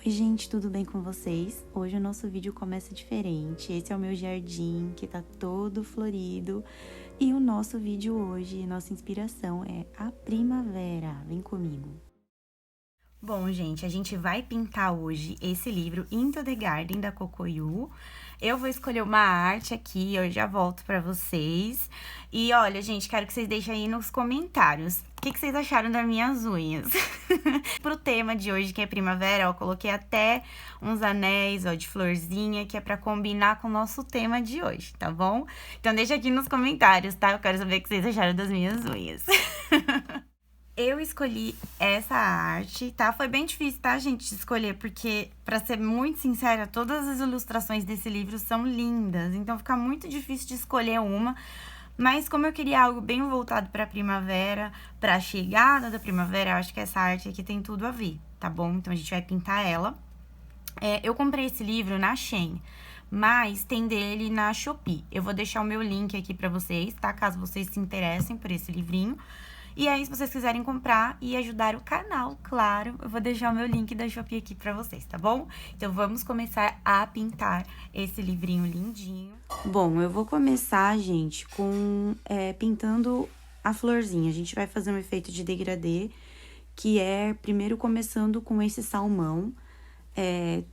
Oi gente, tudo bem com vocês? Hoje o nosso vídeo começa diferente. Esse é o meu jardim que tá todo florido. E o nosso vídeo hoje, nossa inspiração é a primavera. Vem comigo. Bom, gente, a gente vai pintar hoje esse livro Into the Garden, da Cocoyu. Eu vou escolher uma arte aqui, eu já volto pra vocês. E olha, gente, quero que vocês deixem aí nos comentários o que vocês acharam das minhas unhas. Pro tema de hoje, que é primavera, eu coloquei até uns anéis, ó, de florzinha, que é pra combinar com o nosso tema de hoje, tá bom? Então deixa aqui nos comentários, tá? Eu quero saber o que vocês acharam das minhas unhas. Eu escolhi essa arte, tá? Foi bem difícil, tá, gente, de escolher, porque, pra ser muito sincera, todas as ilustrações desse livro são lindas, então fica muito difícil de escolher uma. Mas como eu queria algo bem voltado pra primavera, pra chegada da primavera, eu acho que essa arte aqui tem tudo a ver, tá bom? Então a gente vai pintar ela. Eu comprei esse livro na Shein, mas tem dele na Shopee. Eu vou deixar o meu link aqui pra vocês, tá? Caso vocês se interessem por esse livrinho. E aí, se vocês quiserem comprar e ajudar o canal, claro, eu vou deixar o meu link da Shopee aqui pra vocês, tá bom? Então, vamos começar a pintar esse livrinho lindinho. Bom, eu vou começar, gente, com pintando a florzinha. A gente vai fazer um efeito de degradê, que é primeiro começando com esse salmão.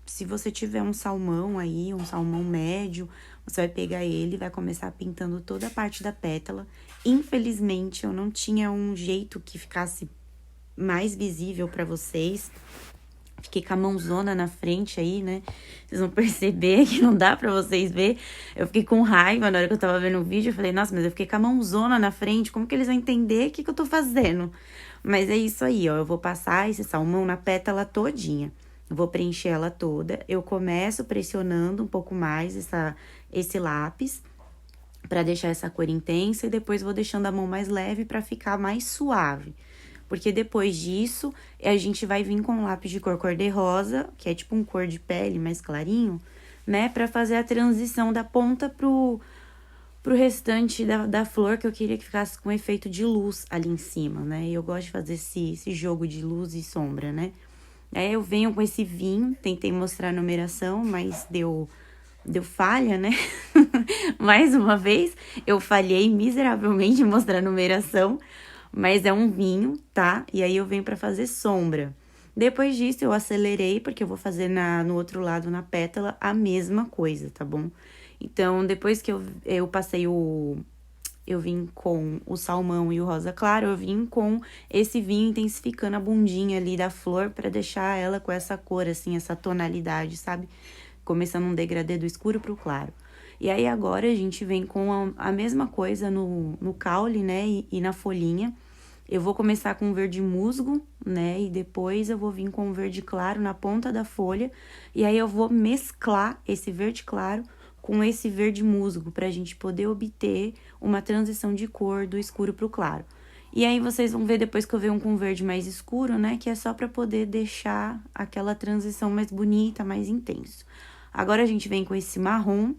Se você tiver um salmão aí, um salmão médio, você vai pegar ele e vai começar pintando toda a parte da pétala. Infelizmente, eu não tinha um jeito que ficasse mais visível pra vocês. Fiquei com a mãozona na frente aí, né? Vocês vão perceber que não dá pra vocês ver. Eu fiquei com raiva na hora que eu tava vendo o vídeo. Eu falei, nossa, mas eu fiquei com a mãozona na frente. Como que eles vão entender o que eu tô fazendo? Mas é isso aí, ó. Eu vou passar esse salmão na pétala todinha. Eu vou preencher ela toda. Eu começo pressionando um pouco mais esse lápis, pra deixar essa cor intensa. E depois vou deixando a mão mais leve pra ficar mais suave. Porque depois disso, a gente vai vir com um lápis de cor cor-de-rosa, que é tipo um cor de pele mais clarinho, né? Pra fazer a transição da ponta pro restante da flor, que eu queria que ficasse com efeito de luz ali em cima, né? E eu gosto de fazer esse jogo de luz e sombra, né? Aí eu venho com esse vinho, tentei mostrar a numeração, mas deu falha, né? Mais uma vez, eu falhei miseravelmente em mostrar a numeração, mas é um vinho, tá? E aí eu venho pra fazer sombra. Depois disso, eu acelerei, porque eu vou fazer no outro lado, na pétala, a mesma coisa, tá bom? Então, depois que eu passei eu vim com o salmão e o rosa claro, eu vim com esse vinho intensificando a bundinha ali da flor pra deixar ela com essa cor, assim, essa tonalidade, sabe? Começando um degradê do escuro pro claro. E aí, agora, a gente vem com a mesma coisa no caule, né, e na folhinha. Eu vou começar com verde musgo, né, e depois eu vou vir com verde claro na ponta da folha. E aí, eu vou mesclar esse verde claro com esse verde musgo, pra gente poder obter uma transição de cor do escuro pro claro. E aí, vocês vão ver depois que eu venho com verde mais escuro, né, que é só pra poder deixar aquela transição mais bonita, mais intenso. Agora, a gente vem com esse marrom,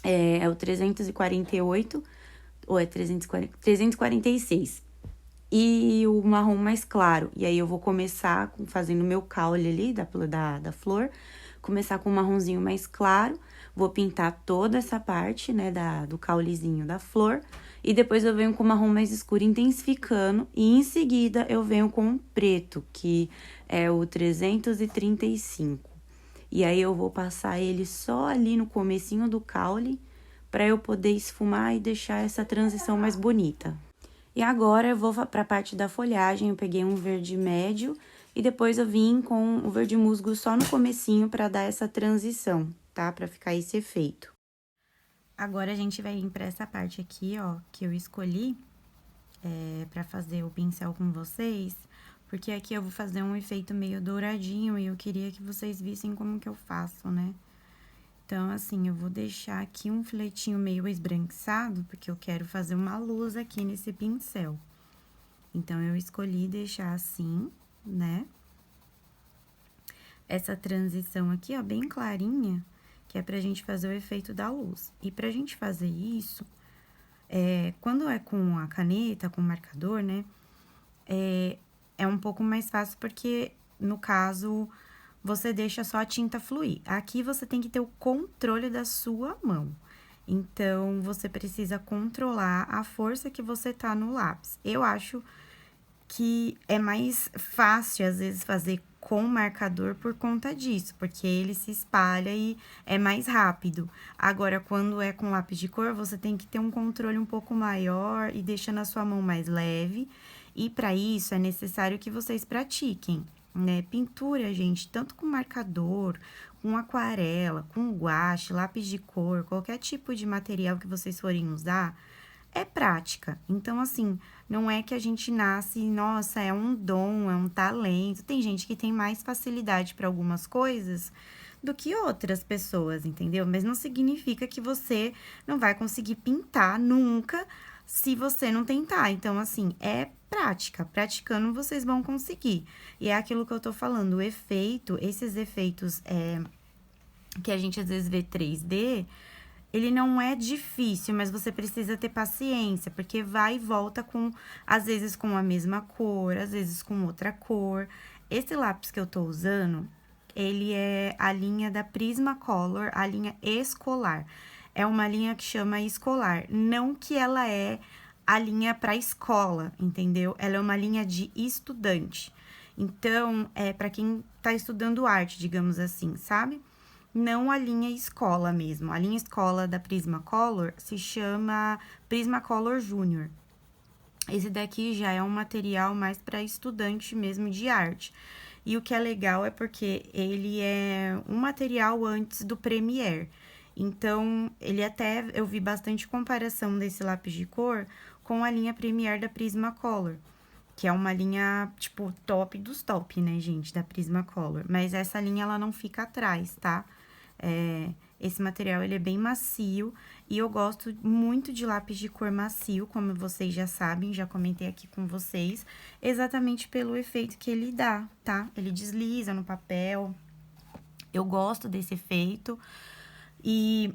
é o 348, ou é 346. E o marrom mais claro. E aí, eu vou começar fazendo o meu caule ali da flor. Começar com um marronzinho mais claro. Vou pintar toda essa parte, né, do caulezinho da flor. E depois eu venho com o marrom mais escuro, intensificando. E em seguida, eu venho com o preto, que é o 335. E aí, eu vou passar ele só ali no comecinho do caule, pra eu poder esfumar e deixar essa transição mais bonita. E agora, eu vou pra parte da folhagem, eu peguei um verde médio e depois eu vim com o verde musgo só no comecinho pra dar essa transição, tá? Pra ficar esse efeito. Agora, a gente vai vir pra essa parte aqui, ó, que eu escolhi pra fazer o pincel com vocês, porque aqui eu vou fazer um efeito meio douradinho e eu queria que vocês vissem como que eu faço, né? Então, assim, eu vou deixar aqui um filetinho meio esbranquiçado, porque eu quero fazer uma luz aqui nesse pincel. Então, eu escolhi deixar assim, né? Essa transição aqui, ó, bem clarinha, que é pra gente fazer o efeito da luz. E pra gente fazer isso, quando é com a caneta, com o marcador, né? É um pouco mais fácil, porque, no caso, você deixa só a tinta fluir. Aqui você tem que ter o controle da sua mão. Então, você precisa controlar a força que você tá no lápis. Eu acho que é mais fácil, às vezes, fazer com marcador por conta disso, porque ele se espalha e é mais rápido. Agora, quando é com lápis de cor, você tem que ter um controle um pouco maior e deixando a sua mão mais leve. E para isso, é necessário que vocês pratiquem, né? Pintura, gente, tanto com marcador, com aquarela, com guache, lápis de cor, qualquer tipo de material que vocês forem usar, é prática. Então, assim, não é que a gente nasce, nossa, é um dom, é um talento. Tem gente que tem mais facilidade para algumas coisas do que outras pessoas, entendeu? Mas não significa que você não vai conseguir pintar nunca se você não tentar. Então, assim, é prática. Praticando, vocês vão conseguir. E é aquilo que eu tô falando, o efeito, esses efeitos que a gente às vezes vê 3D, ele não é difícil, mas você precisa ter paciência, porque vai e volta com, às vezes com a mesma cor, às vezes com outra cor. Esse lápis que eu tô usando, ele é a linha da Prismacolor, a linha escolar. É uma linha que chama escolar, não que ela é a linha para escola, entendeu? Ela é uma linha de estudante. Então, é para quem tá estudando arte, digamos assim, sabe? Não a linha escola mesmo. A linha escola da Prismacolor se chama Prismacolor Júnior. Esse daqui já é um material mais para estudante mesmo de arte. E o que é legal é porque ele é um material antes do Premiere. Então, ele até, eu vi bastante comparação desse lápis de cor com a linha Premiere da Prismacolor, que é uma linha, tipo, top dos top, né, gente, da Prismacolor. Mas essa linha, ela não fica atrás, tá? Esse material, ele é bem macio e eu gosto muito de lápis de cor macio, como vocês já sabem, já comentei aqui com vocês, exatamente pelo efeito que ele dá, tá? Ele desliza no papel, eu gosto desse efeito e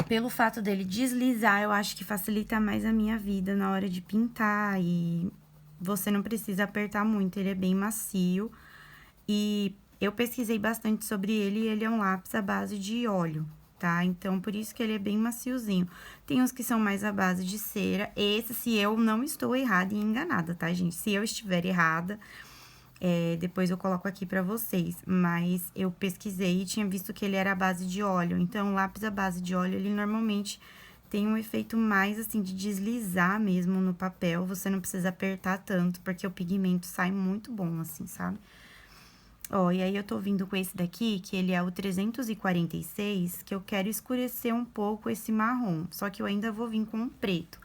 pelo fato dele deslizar, eu acho que facilita mais a minha vida na hora de pintar e você não precisa apertar muito, ele é bem macio e eu pesquisei bastante sobre ele e ele é um lápis à base de óleo, tá? Então, por isso que ele é bem maciozinho. Tem uns que são mais à base de cera. Esse, se eu não estou errada e enganada, tá, gente? Se eu estiver errada, depois eu coloco aqui pra vocês. Mas eu pesquisei e tinha visto que ele era à base de óleo. Então, o lápis à base de óleo, ele normalmente tem um efeito mais, assim, de deslizar mesmo no papel. Você não precisa apertar tanto, porque o pigmento sai muito bom, assim, sabe? Ó, e aí eu tô vindo com esse daqui, que ele é o 346, que eu quero escurecer um pouco esse marrom, só que eu ainda vou vir com o preto.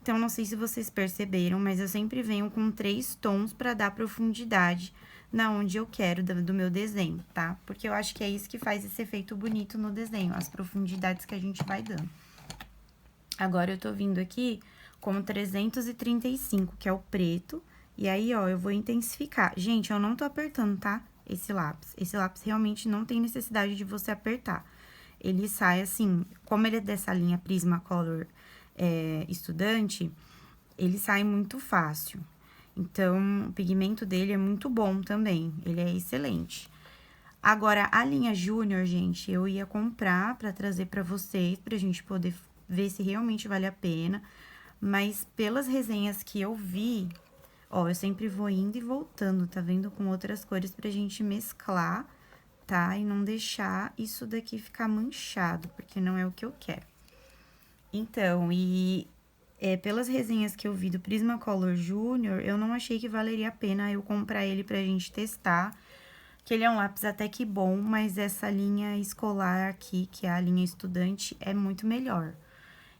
Então, não sei se vocês perceberam, mas eu sempre venho com 3 tons pra dar profundidade na onde eu quero do meu desenho, tá? Porque eu acho que é isso que faz esse efeito bonito no desenho, as profundidades que a gente vai dando. Agora, eu tô vindo aqui com o 335, que é o preto, e aí, ó, eu vou intensificar. Gente, eu não tô apertando, tá? Esse lápis. Esse lápis realmente não tem necessidade de você apertar. Ele sai assim, como ele é dessa linha Prismacolor estudante, ele sai muito fácil. Então, o pigmento dele é muito bom também, ele é excelente. Agora, a linha Júnior, gente, eu ia comprar pra trazer pra vocês, pra gente poder ver se realmente vale a pena. Mas pelas resenhas que eu vi, ó, eu sempre vou indo e voltando, tá vendo? Com outras cores pra gente mesclar, tá? E não deixar isso daqui ficar manchado, porque não é o que eu quero. Então, pelas resenhas que eu vi do Prismacolor Júnior, eu não achei que valeria a pena eu comprar ele pra gente testar, que ele é um lápis até que bom, mas essa linha escolar aqui, que é a linha estudante, é muito melhor.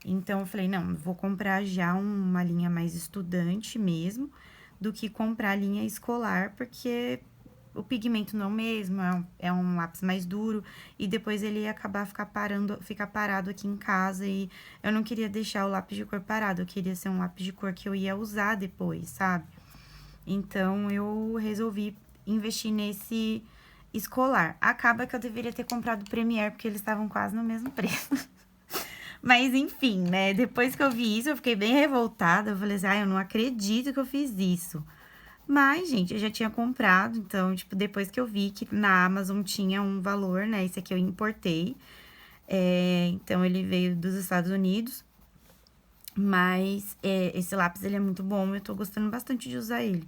Então, eu falei, não, vou comprar já uma linha mais estudante mesmo, do que comprar a linha escolar, porque o pigmento não é o mesmo, é um lápis mais duro, e depois ele ia acabar ficar parado aqui em casa, e eu não queria deixar o lápis de cor parado, eu queria ser um lápis de cor que eu ia usar depois, sabe? Então, eu resolvi investir nesse escolar. Acaba que eu deveria ter comprado o Premiere, porque eles estavam quase no mesmo preço. Mas, enfim, né? Depois que eu vi isso, eu fiquei bem revoltada. Eu falei assim, eu não acredito que eu fiz isso. Mas, gente, eu já tinha comprado, então, tipo, depois que eu vi que na Amazon tinha um valor, né? Esse aqui eu importei. Então, ele veio dos Estados Unidos. Mas esse lápis, ele é muito bom, eu tô gostando bastante de usar ele.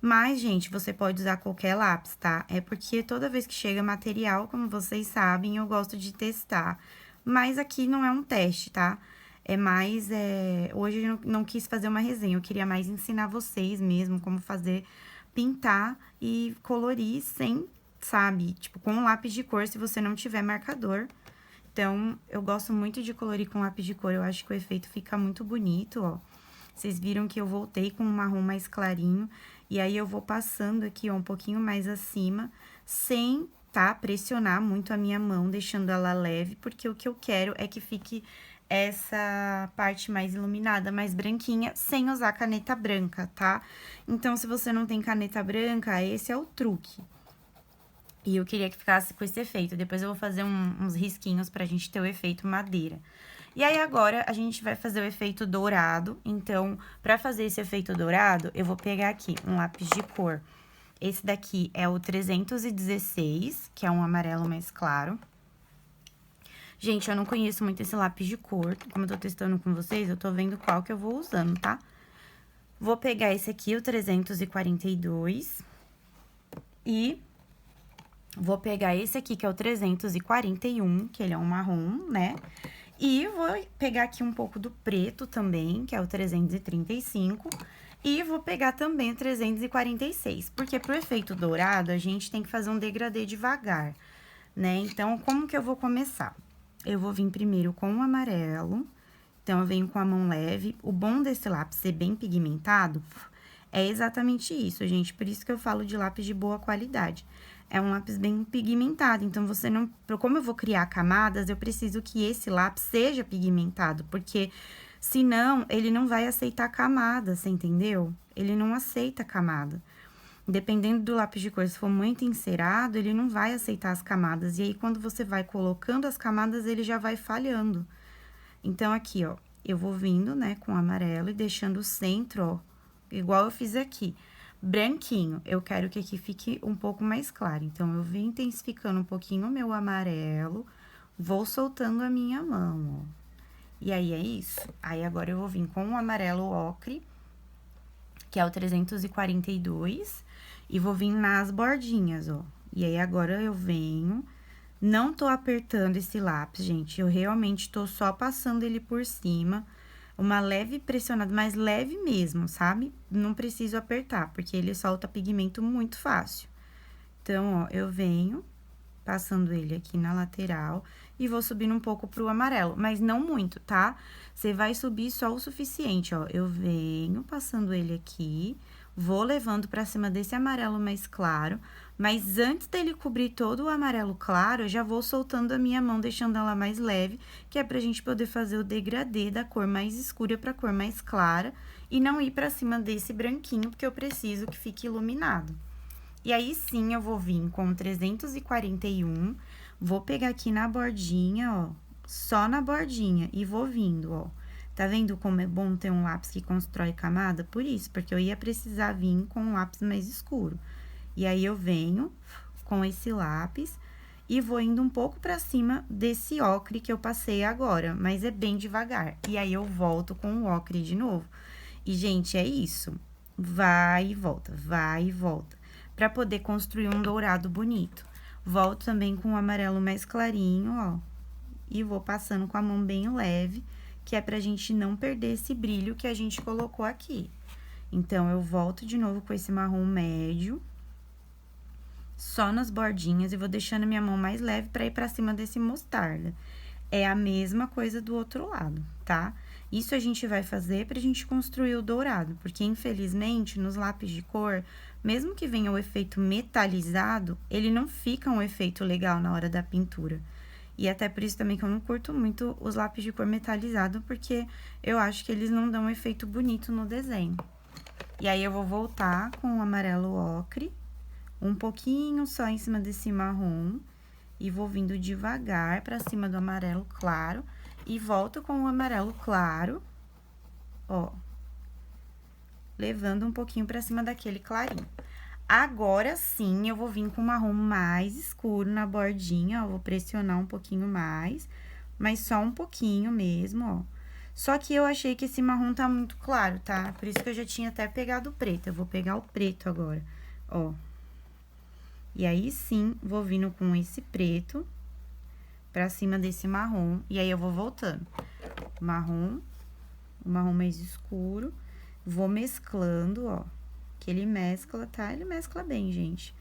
Mas, gente, você pode usar qualquer lápis, tá? É porque toda vez que chega material, como vocês sabem, eu gosto de testar. Mas aqui não é um teste, tá? É mais, hoje eu não quis fazer uma resenha, eu queria mais ensinar vocês mesmo como fazer, pintar e colorir sem, sabe? Tipo, com lápis de cor, se você não tiver marcador. Então, eu gosto muito de colorir com lápis de cor, eu acho que o efeito fica muito bonito, ó. Vocês viram que eu voltei com um marrom mais clarinho, e aí eu vou passando aqui, ó, um pouquinho mais acima, sem, tá, pressionar muito a minha mão, deixando ela leve, porque o que eu quero é que fique essa parte mais iluminada, mais branquinha, sem usar caneta branca, tá? Então, se você não tem caneta branca, esse é o truque. E eu queria que ficasse com esse efeito. Depois eu vou fazer uns risquinhos pra gente ter o efeito madeira. E aí, agora, a gente vai fazer o efeito dourado. Então, pra fazer esse efeito dourado, eu vou pegar aqui um lápis de cor. Esse daqui é o 316, que é um amarelo mais claro. Gente, eu não conheço muito esse lápis de cor. Como eu tô testando com vocês, eu tô vendo qual que eu vou usando, tá? Vou pegar esse aqui, o 342. E vou pegar esse aqui, que é o 341, que ele é um marrom, né? E vou pegar aqui um pouco do preto também, que é o 335. E vou pegar também o 346, porque pro efeito dourado, a gente tem que fazer um degradê devagar, né? Então, como que eu vou começar? Eu vou vir primeiro com o amarelo, então, eu venho com a mão leve. O bom desse lápis ser bem pigmentado é exatamente isso, gente. Por isso que eu falo de lápis de boa qualidade. É um lápis bem pigmentado, então você não... Como eu vou criar camadas, eu preciso que esse lápis seja pigmentado, porque senão ele não vai aceitar camada, você entendeu? Ele não aceita camada. Dependendo do lápis de cor, se for muito encerado, ele não vai aceitar as camadas. E aí, quando você vai colocando as camadas, ele já vai falhando. Então, aqui, ó, eu vou vindo, né, com o amarelo e deixando o centro, ó, igual eu fiz aqui. Branquinho, eu quero que aqui fique um pouco mais claro. Então, eu vim intensificando um pouquinho o meu amarelo, vou soltando a minha mão, ó. E aí, é isso. Aí, agora, eu vou vir com o amarelo ocre, que é o 342, e vou vir nas bordinhas, ó. E aí, agora, eu venho... Não tô apertando esse lápis, gente, eu realmente tô só passando ele por cima, uma leve pressionada, mas leve mesmo, sabe? Não preciso apertar, porque ele solta pigmento muito fácil. Então, ó, eu venho passando ele aqui na lateral e vou subindo um pouco pro amarelo, mas não muito, tá? Você vai subir só o suficiente, ó. Eu venho passando ele aqui, vou levando pra cima desse amarelo mais claro, mas antes dele cobrir todo o amarelo claro, eu já vou soltando a minha mão, deixando ela mais leve, que é pra gente poder fazer o degradê da cor mais escura pra cor mais clara, e não ir pra cima desse branquinho, porque eu preciso que fique iluminado. E aí, sim, eu vou vir com 341, vou pegar aqui na bordinha, ó, só na bordinha, e vou vindo, ó. Tá vendo como é bom ter um lápis que constrói camada? Por isso, porque eu ia precisar vir com um lápis mais escuro. E aí, eu venho com esse lápis e vou indo um pouco pra cima desse ocre que eu passei agora, mas é bem devagar. E aí, eu volto com o ocre de novo. E, gente, é isso. Vai e volta, vai e volta. Pra poder construir um dourado bonito. Volto também com o amarelo mais clarinho, ó. E vou passando com a mão bem leve, que é pra gente não perder esse brilho que a gente colocou aqui. Então, eu volto de novo com esse marrom médio, só nas bordinhas, e vou deixando minha mão mais leve pra ir pra cima desse mostarda. É a mesma coisa do outro lado, tá? Isso a gente vai fazer pra gente construir o dourado, porque infelizmente nos lápis de cor, mesmo que venha o efeito metalizado, ele não fica um efeito legal na hora da pintura. E até por isso também que eu não curto muito os lápis de cor metalizado, porque eu acho que eles não dão um efeito bonito no desenho. E aí, eu vou voltar com o amarelo ocre, um pouquinho só em cima desse marrom, e vou vindo devagar pra cima do amarelo claro, e volto com o amarelo claro, ó. levando um pouquinho pra cima daquele clarinho. Agora sim, eu vou vir com o marrom mais escuro na bordinha, ó, vou pressionar um pouquinho mais, mas só um pouquinho mesmo, ó. Só que eu achei que esse marrom tá muito claro, tá? Por isso que eu já tinha até pegado o preto, eu vou pegar o preto agora, ó. E aí, sim, vou vindo com esse preto pra cima desse marrom, e aí eu vou voltando. Marrom, o marrom mais escuro, vou mesclando, ó. Que ele mescla, tá? Ele mescla bem, gente.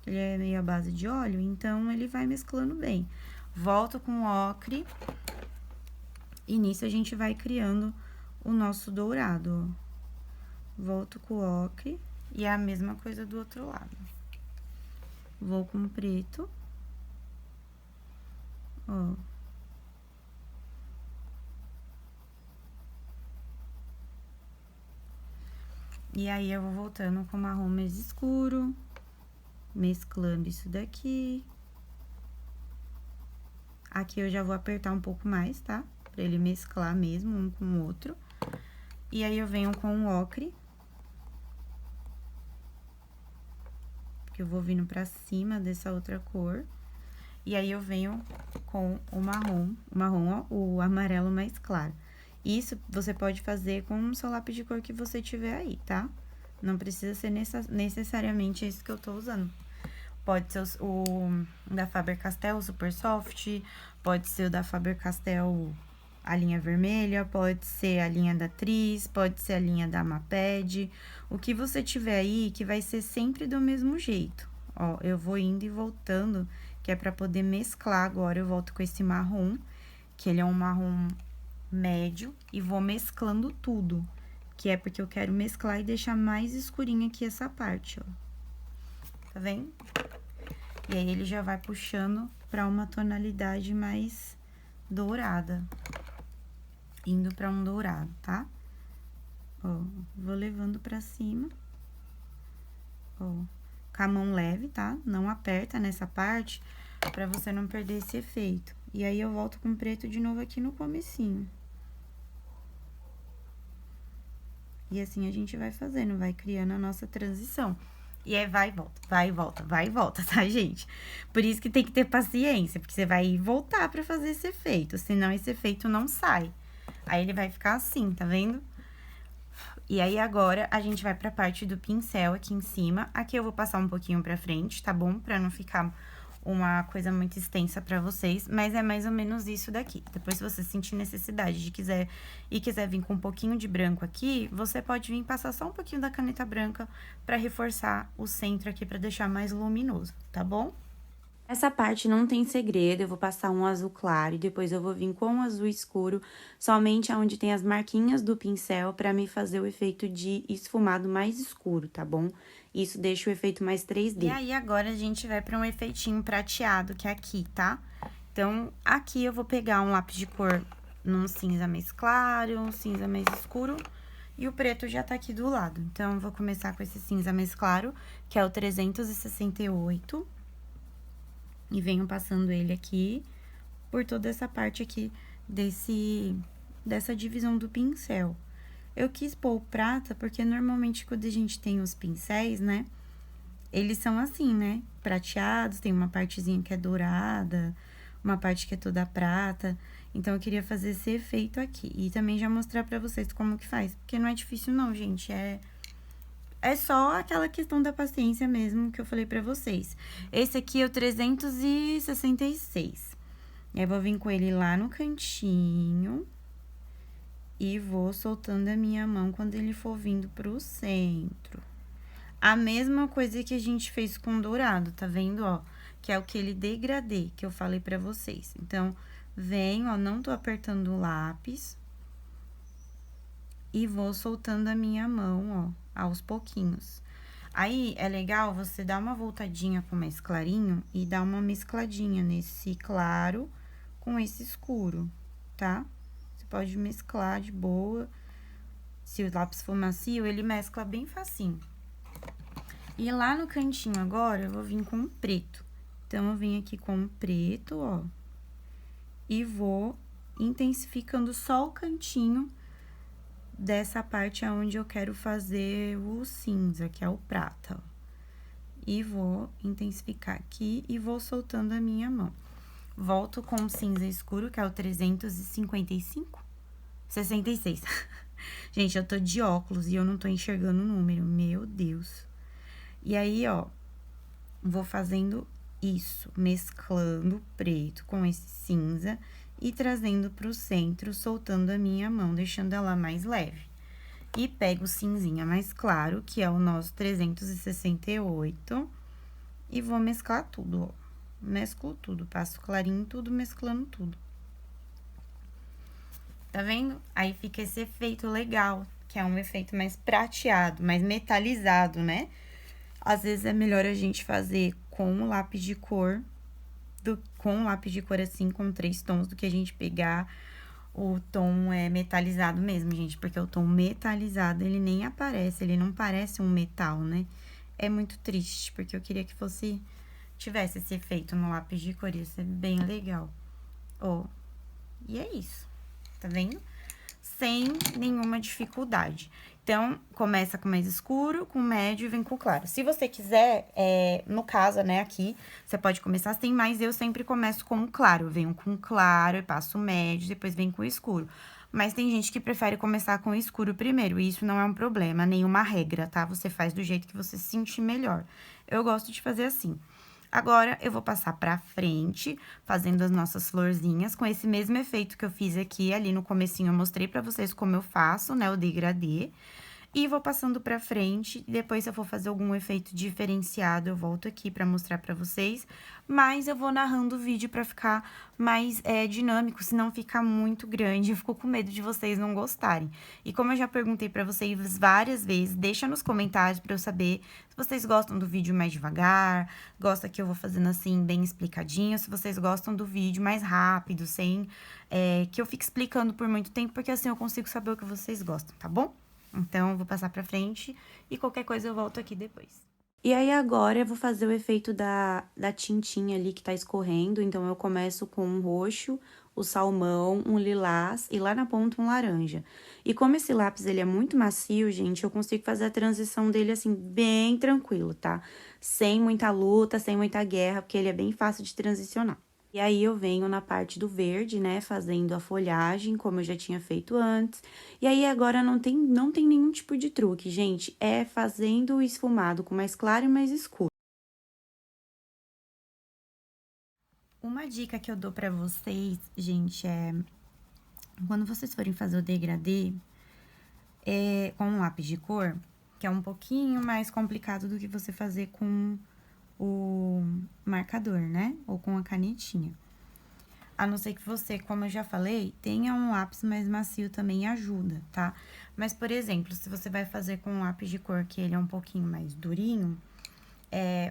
Ele é meio à base de óleo, então ele vai mesclando bem. Volto com o ocre. E nisso a gente vai criando o nosso dourado, ó. Volto com o ocre e é a mesma coisa do outro lado. Vou com o preto. Ó. E aí, eu vou voltando com o marrom mais escuro, mesclando isso daqui. Aqui eu já vou apertar um pouco mais, tá? Pra ele mesclar mesmo um com o outro. E aí, eu venho com o ocre. Porque eu vou vindo pra cima dessa outra cor. E aí, eu venho com o marrom, ó, o amarelo mais claro. Isso você pode fazer com o seu lápis de cor que você tiver aí, tá? Não precisa ser necessariamente esse que eu tô usando. Pode ser o da Faber-Castell, o Super Soft, pode ser o da Faber-Castell, a linha vermelha, pode ser a linha da Tris, pode ser a linha da Maped. O que você tiver aí, que vai ser sempre do mesmo jeito. Ó, eu vou indo e voltando, que é pra poder mesclar agora. Eu volto com esse marrom, que ele é um marrom médio, e vou mesclando tudo. Que é porque eu quero mesclar e deixar mais escurinha aqui essa parte, ó. Tá vendo? E aí, ele já vai puxando pra uma tonalidade mais dourada. Indo pra um dourado, tá? Ó, vou levando pra cima. Ó, com a mão leve, tá? Não aperta nessa parte, pra você não perder esse efeito. E aí, eu volto com o preto de novo aqui no comecinho. E assim a gente vai fazendo, vai criando a nossa transição. E aí, vai e volta, vai e volta, vai e volta, tá, gente? Por isso que tem que ter paciência, porque você vai voltar pra fazer esse efeito, senão esse efeito não sai. Aí, ele vai ficar assim, tá vendo? E aí, agora, a gente vai pra parte do pincel aqui em cima. Aqui eu vou passar um pouquinho pra frente, tá bom? Pra não ficar uma coisa muito extensa pra vocês, mas é mais ou menos isso daqui. Depois, se você sentir necessidade de quiser vir com um pouquinho de branco aqui, você pode vir passar só um pouquinho da caneta branca pra reforçar o centro aqui, pra deixar mais luminoso, tá bom? Essa parte não tem segredo, eu vou passar um azul claro e depois eu vou vir com um azul escuro, somente onde tem as marquinhas do pincel, pra me fazer o efeito de esfumado mais escuro, tá bom? Isso deixa o efeito mais 3D. E aí, agora, a gente vai pra um efeitinho prateado, que é aqui, tá? Então, aqui eu vou pegar um lápis de cor num cinza mais claro, um cinza mais escuro, e o preto já tá aqui do lado. Então, eu vou começar com esse cinza mais claro, que é o 368. E venho passando ele aqui por toda essa parte aqui dessa divisão do pincel. Eu quis pôr o prata porque normalmente quando a gente tem os pincéis, né, eles são assim, né, prateados, tem uma partezinha que é dourada, uma parte que é toda prata. Então, eu queria fazer esse efeito aqui. E também já mostrar pra vocês como que faz, porque não é difícil não, gente, é só aquela questão da paciência mesmo que eu falei pra vocês. Esse aqui é o 366. Eu vou vir com ele lá no cantinho e vou soltando a minha mão quando ele for vindo pro centro. A mesma coisa que a gente fez com o dourado, tá vendo, ó? Que é aquele degradê que eu falei pra vocês. Então, venho, ó, não tô apertando o lápis. E vou soltando a minha mão, ó, aos pouquinhos. Aí, é legal você dar uma voltadinha com mais clarinho e dar uma mescladinha nesse claro com esse escuro, tá? Você pode mesclar de boa. Se o lápis for macio, ele mescla bem facinho. E lá no cantinho agora, eu vou vir com o preto. Então, eu venho aqui com o preto, ó. E vou intensificando só o cantinho dessa parte aonde eu quero fazer o cinza, que é o prata, ó. E vou intensificar aqui e vou soltando a minha mão. Volto com o cinza escuro, que é o 355? 66. Gente, eu tô de óculos e eu não tô enxergando o número, meu Deus. E aí, ó, vou fazendo isso, mesclando o preto com esse cinza e trazendo pro centro, soltando a minha mão, deixando ela mais leve. E pego o cinzinha mais claro, que é o nosso 368, e vou mesclar tudo, ó. Mesclo tudo, passo clarinho tudo, mesclando tudo. Tá vendo? Aí fica esse efeito legal, que é um efeito mais prateado, mais metalizado, né? Às vezes é melhor a gente fazer com o lápis de cor, com um lápis de cor assim, com 3 tons, do que a gente pegar o tom metalizado mesmo, gente. Porque o tom metalizado, ele nem aparece, ele não parece um metal, né? É muito triste, porque eu queria que tivesse esse efeito no lápis de cor, ia ser bem legal. Ó, e é isso, tá vendo? Sem nenhuma dificuldade. Então, começa com mais escuro, com médio e vem com claro. Se você quiser, no caso, né, aqui, você pode começar assim, mas eu sempre começo com o claro. Eu venho com o claro, eu passo o médio, depois venho com o escuro. Mas tem gente que prefere começar com o escuro primeiro, e isso não é um problema, nenhuma regra, tá? Você faz do jeito que você se sentir melhor. Eu gosto de fazer assim. Agora, eu vou passar pra frente, fazendo as nossas florzinhas, com esse mesmo efeito que eu fiz aqui, ali no comecinho eu mostrei pra vocês como eu faço, né, o degradê. E vou passando pra frente, depois se eu for fazer algum efeito diferenciado, eu volto aqui pra mostrar pra vocês. Mas eu vou narrando o vídeo pra ficar mais dinâmico, senão fica muito grande, eu fico com medo de vocês não gostarem. E como eu já perguntei pra vocês várias vezes, deixa nos comentários pra eu saber se vocês gostam do vídeo mais devagar, gosta que eu vou fazendo assim, bem explicadinho, se vocês gostam do vídeo mais rápido, sem que eu fique explicando por muito tempo, porque assim eu consigo saber o que vocês gostam, tá bom? Então, eu vou passar pra frente e qualquer coisa eu volto aqui depois. E aí, agora, eu vou fazer o efeito da tintinha ali que tá escorrendo. Então, eu começo com um roxo, o salmão, um lilás e lá na ponta um laranja. E como esse lápis, ele é muito macio, gente, eu consigo fazer a transição dele, assim, bem tranquilo, tá? Sem muita luta, sem muita guerra, porque ele é bem fácil de transicionar. E aí, eu venho na parte do verde, né, fazendo a folhagem, como eu já tinha feito antes. E aí, agora, não tem nenhum tipo de truque, gente. É fazendo o esfumado com mais claro e mais escuro. Uma dica que eu dou pra vocês, gente, é... Quando vocês forem fazer o degradê com um lápis de cor, que é um pouquinho mais complicado do que você fazer com o marcador, né? Ou com a canetinha. A não ser que você, como eu já falei, tenha um lápis mais macio também ajuda, tá? Mas, por exemplo, se você vai fazer com um lápis de cor que ele é um pouquinho mais durinho,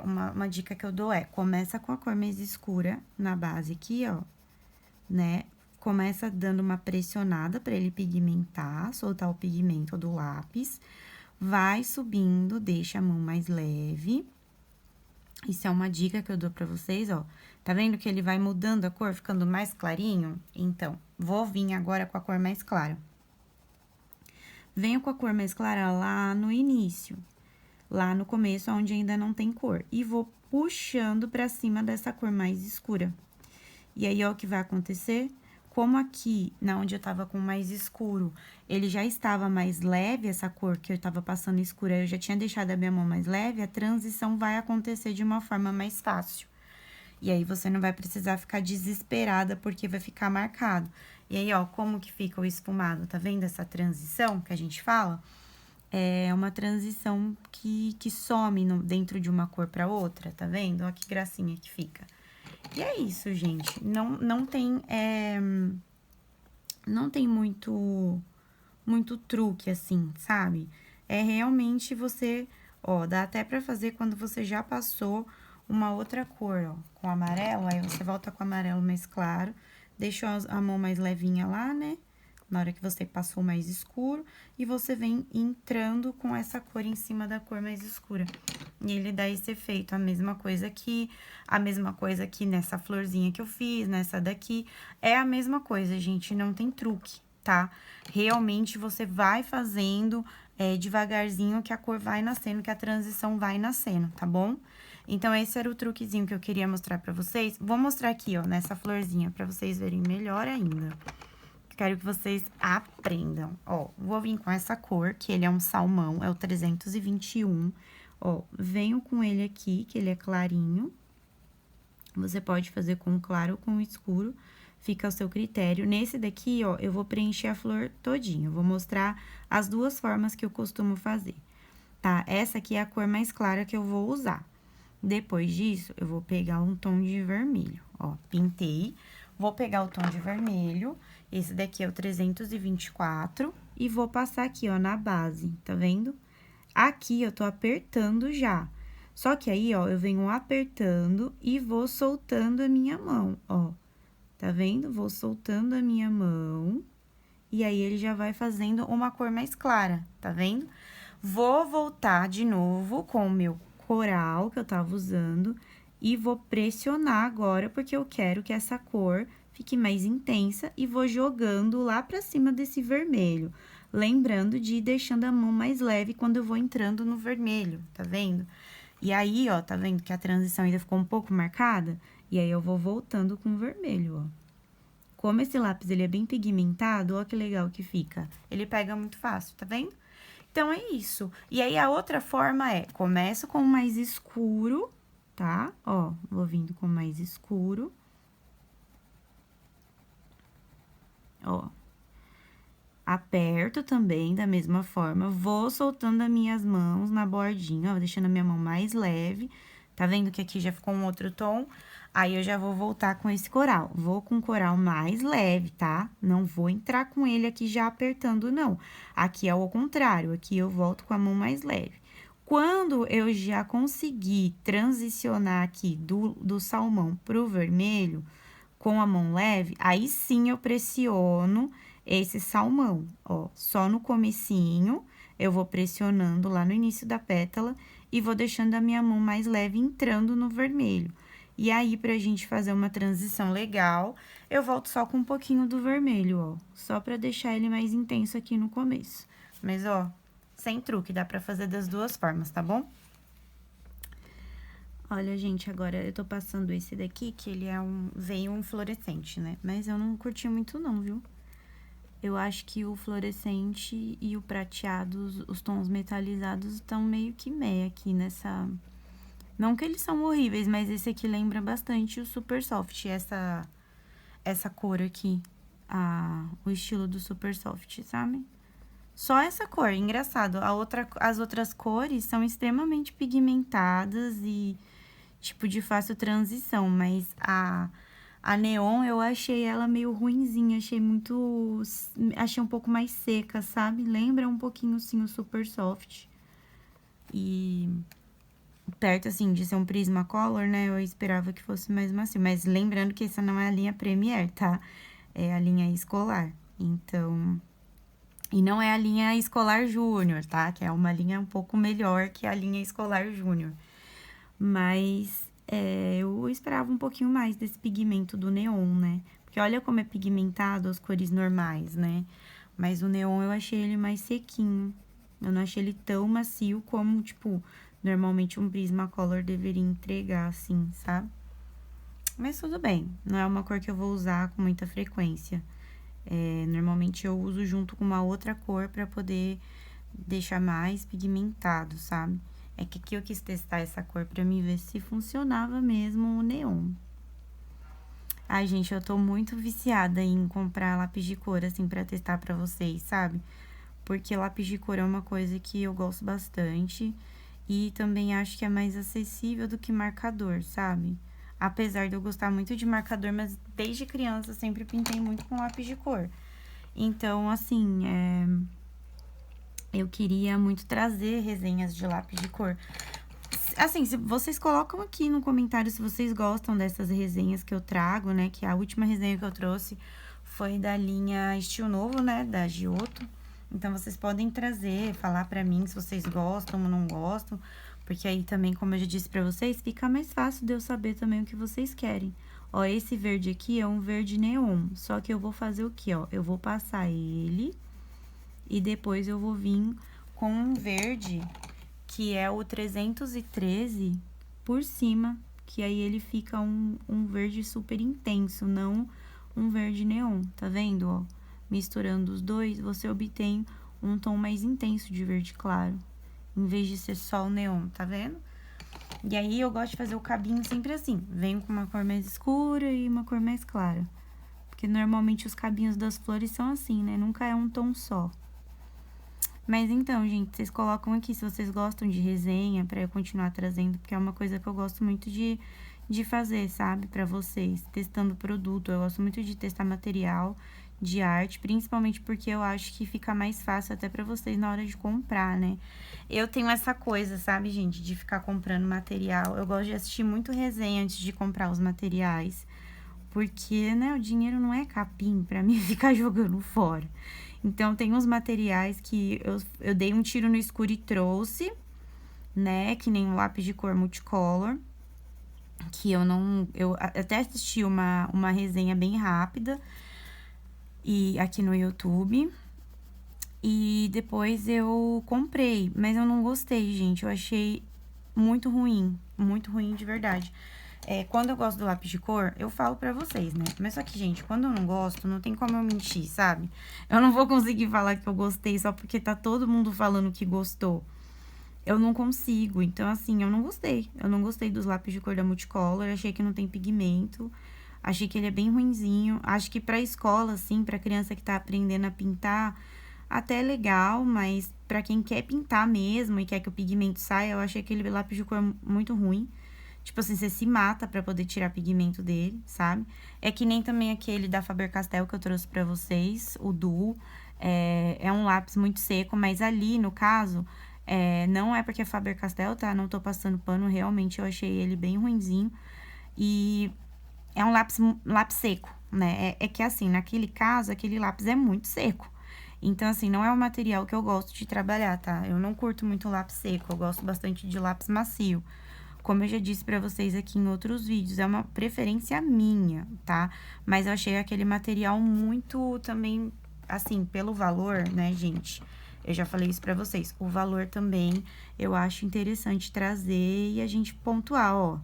uma dica que eu dou começa com a cor mais escura na base aqui, ó, né? Começa dando uma pressionada pra ele pigmentar, soltar o pigmento do lápis. Vai subindo, deixa a mão mais leve. Isso é uma dica que eu dou pra vocês, ó. Tá vendo que ele vai mudando a cor, ficando mais clarinho? Então, vou vir agora com a cor mais clara. Venho com a cor mais clara lá no início, lá no começo, onde ainda não tem cor. E vou puxando pra cima dessa cor mais escura. E aí, ó, o que vai acontecer? Como aqui, na onde eu tava com mais escuro, ele já estava mais leve, essa cor que eu tava passando escura, eu já tinha deixado a minha mão mais leve, a transição vai acontecer de uma forma mais fácil. E aí, você não vai precisar ficar desesperada, porque vai ficar marcado. E aí, ó, como que fica o esfumado? Tá vendo essa transição que a gente fala? É uma transição que some dentro de uma cor pra outra, tá vendo? Ó que gracinha que fica. E é isso, gente. Não tem muito truque, assim, sabe? É realmente você... Ó, dá até pra fazer quando você já passou uma outra cor, ó, com amarelo. Aí, você volta com amarelo mais claro, deixa a mão mais levinha lá, né? Na hora que você passou mais escuro, e você vem entrando com essa cor em cima da cor mais escura. E ele dá esse efeito, a mesma coisa aqui nessa florzinha que eu fiz, nessa daqui. É a mesma coisa, gente, não tem truque, tá? Realmente, você vai fazendo devagarzinho que a cor vai nascendo, que a transição vai nascendo, tá bom? Então, esse era o truquezinho que eu queria mostrar pra vocês. Vou mostrar aqui, ó, nessa florzinha, pra vocês verem melhor ainda. Quero que vocês aprendam. Ó, vou vir com essa cor, que ele é um salmão, é o 321. Ó, venho com ele aqui, que ele é clarinho. Você pode fazer com claro ou com escuro, fica ao seu critério. Nesse daqui, ó, eu vou preencher a flor todinha. Eu vou mostrar as duas formas que eu costumo fazer, tá? Essa aqui é a cor mais clara que eu vou usar. Depois disso, eu vou pegar um tom de vermelho, ó, pintei. Vou pegar o tom de vermelho, esse daqui é o 324, e vou passar aqui, ó, na base, tá vendo? Aqui, eu tô apertando já. Só que aí, ó, eu venho apertando e vou soltando a minha mão, ó. Tá vendo? Vou soltando a minha mão, e aí ele já vai fazendo uma cor mais clara, tá vendo? Vou voltar de novo com o meu coral que eu tava usando e vou pressionar agora, porque eu quero que essa cor fique mais intensa e vou jogando lá pra cima desse vermelho. Lembrando de ir deixando a mão mais leve quando eu vou entrando no vermelho, tá vendo? E aí, ó, tá vendo que a transição ainda ficou um pouco marcada? E aí, eu vou voltando com o vermelho, ó. Como esse lápis, ele é bem pigmentado, ó que legal que fica. Ele pega muito fácil, tá vendo? Então, é isso. E aí, a outra forma é, começo com o mais escuro, tá? Ó, vou vindo com mais escuro. Ó. Aperto também da mesma forma, vou soltando as minhas mãos na bordinha, ó, deixando a minha mão mais leve. Tá vendo que aqui já ficou um outro tom? Aí, eu já vou voltar com esse coral. Vou com o coral mais leve, tá? Não vou entrar com ele aqui já apertando, não. Aqui é o contrário, aqui eu volto com a mão mais leve. Quando eu já conseguir transicionar aqui do salmão pro vermelho, com a mão leve, aí sim eu pressiono esse salmão, ó. Só no comecinho, eu vou pressionando lá no início da pétala e vou deixando a minha mão mais leve entrando no vermelho. E aí, pra gente fazer uma transição legal, eu volto só com um pouquinho do vermelho, ó. Só pra deixar ele mais intenso aqui no começo. Mas, ó, sem truque, dá pra fazer das duas formas, tá bom? Olha, gente, agora eu tô passando esse daqui, que ele é veio um fluorescente, né? Mas eu não curti muito não, viu? Eu acho que o fluorescente e o prateado, os tons metalizados, estão meio que meia aqui nessa... Não que eles são horríveis, mas esse aqui lembra bastante o Super Soft, essa cor aqui, o estilo do Super Soft, sabe? Só essa cor, engraçado. As outras cores são extremamente pigmentadas e, tipo, de fácil transição, mas a neon eu achei ela meio ruinzinha, achei um pouco mais seca, sabe? Lembra um pouquinho, sim, o Super Soft. E perto, assim, de ser um Prismacolor, né, eu esperava que fosse mais macio. Mas lembrando que essa não é a linha Premier, tá? É a linha escolar. Então... E não é a linha escolar júnior, tá? Que é uma linha um pouco melhor que a linha escolar júnior. Mas eu esperava um pouquinho mais desse pigmento do neon, né? Porque olha como é pigmentado as cores normais, né? Mas o neon eu achei ele mais sequinho. Eu não achei ele tão macio como, tipo, normalmente um Prismacolor deveria entregar, assim, sabe? Mas tudo bem, não é uma cor que eu vou usar com muita frequência. Normalmente eu uso junto com uma outra cor pra poder deixar mais pigmentado, sabe? É que aqui eu quis testar essa cor pra mim ver se funcionava mesmo o neon. Ai, gente, eu tô muito viciada em comprar lápis de cor, assim, pra testar pra vocês, sabe? Porque lápis de cor é uma coisa que eu gosto bastante e também acho que é mais acessível do que marcador, sabe? Apesar de eu gostar muito de marcador, mas desde criança eu sempre pintei muito com lápis de cor. Então, assim, eu queria muito trazer resenhas de lápis de cor. Assim, se vocês colocam aqui no comentário se vocês gostam dessas resenhas que eu trago, né? Que a última resenha que eu trouxe foi da linha Estilo Novo, né? Da Giotto. Então, vocês podem trazer, falar pra mim se vocês gostam ou não gostam. Porque aí também, como eu já disse pra vocês, fica mais fácil de eu saber também o que vocês querem. Ó, esse verde aqui é um verde neon, só que eu vou fazer o quê, ó? Eu vou passar ele e depois eu vou vir com um verde, que é o 313, por cima, que aí ele fica um verde super intenso, não um verde neon, tá vendo, ó? Misturando os dois, você obtém um tom mais intenso de verde claro, em vez de ser só o neon, tá vendo? E aí, eu gosto de fazer o cabinho sempre assim, venho com uma cor mais escura e uma cor mais clara. Porque normalmente os cabinhos das flores são assim, né? Nunca é um tom só. Mas então, gente, vocês colocam aqui se vocês gostam de resenha, pra eu continuar trazendo, porque é uma coisa que eu gosto muito de fazer, sabe? Pra vocês, testando produto. Eu gosto muito de testar material de arte, principalmente porque eu acho que fica mais fácil até pra vocês na hora de comprar, né? Eu tenho essa coisa, sabe, gente, de ficar comprando material. Eu gosto de assistir muito resenha antes de comprar os materiais, porque, né, o dinheiro não é capim pra mim ficar jogando fora. Então, tem uns materiais que eu dei um tiro no escuro e trouxe, né, que nem o lápis de cor multicolor, que eu até assisti uma resenha bem rápida, e aqui no YouTube, e depois eu comprei, mas eu não gostei, gente, eu achei muito ruim de verdade. Quando eu gosto do lápis de cor, eu falo pra vocês, né? Mas só que, gente, quando eu não gosto, não tem como eu mentir, sabe? Eu não vou conseguir falar que eu gostei só porque tá todo mundo falando que gostou. Eu não consigo, então, assim, eu não gostei. Eu não gostei dos lápis de cor da Multicolor, achei que não tem pigmento. Achei que ele é bem ruinzinho. Acho que pra escola, assim, pra criança que tá aprendendo a pintar, até é legal, mas pra quem quer pintar mesmo e quer que o pigmento saia, eu achei aquele lápis de cor muito ruim. Tipo assim, você se mata pra poder tirar pigmento dele, sabe? É que nem também aquele da Faber-Castell que eu trouxe pra vocês, o Duo. É um lápis muito seco, mas ali, no caso, não é porque é Faber-Castell, tá? Não tô passando pano, realmente eu achei ele bem ruinzinho. E é um lápis seco, né? É que assim, naquele caso, aquele lápis é muito seco. Então, assim, não é um material que eu gosto de trabalhar, tá? Eu não curto muito lápis seco, eu gosto bastante de lápis macio. Como eu já disse pra vocês aqui em outros vídeos, é uma preferência minha, tá? Mas eu achei aquele material muito também, assim, pelo valor, né, gente? Eu já falei isso pra vocês. O valor também eu acho interessante trazer e a gente pontuar, ó.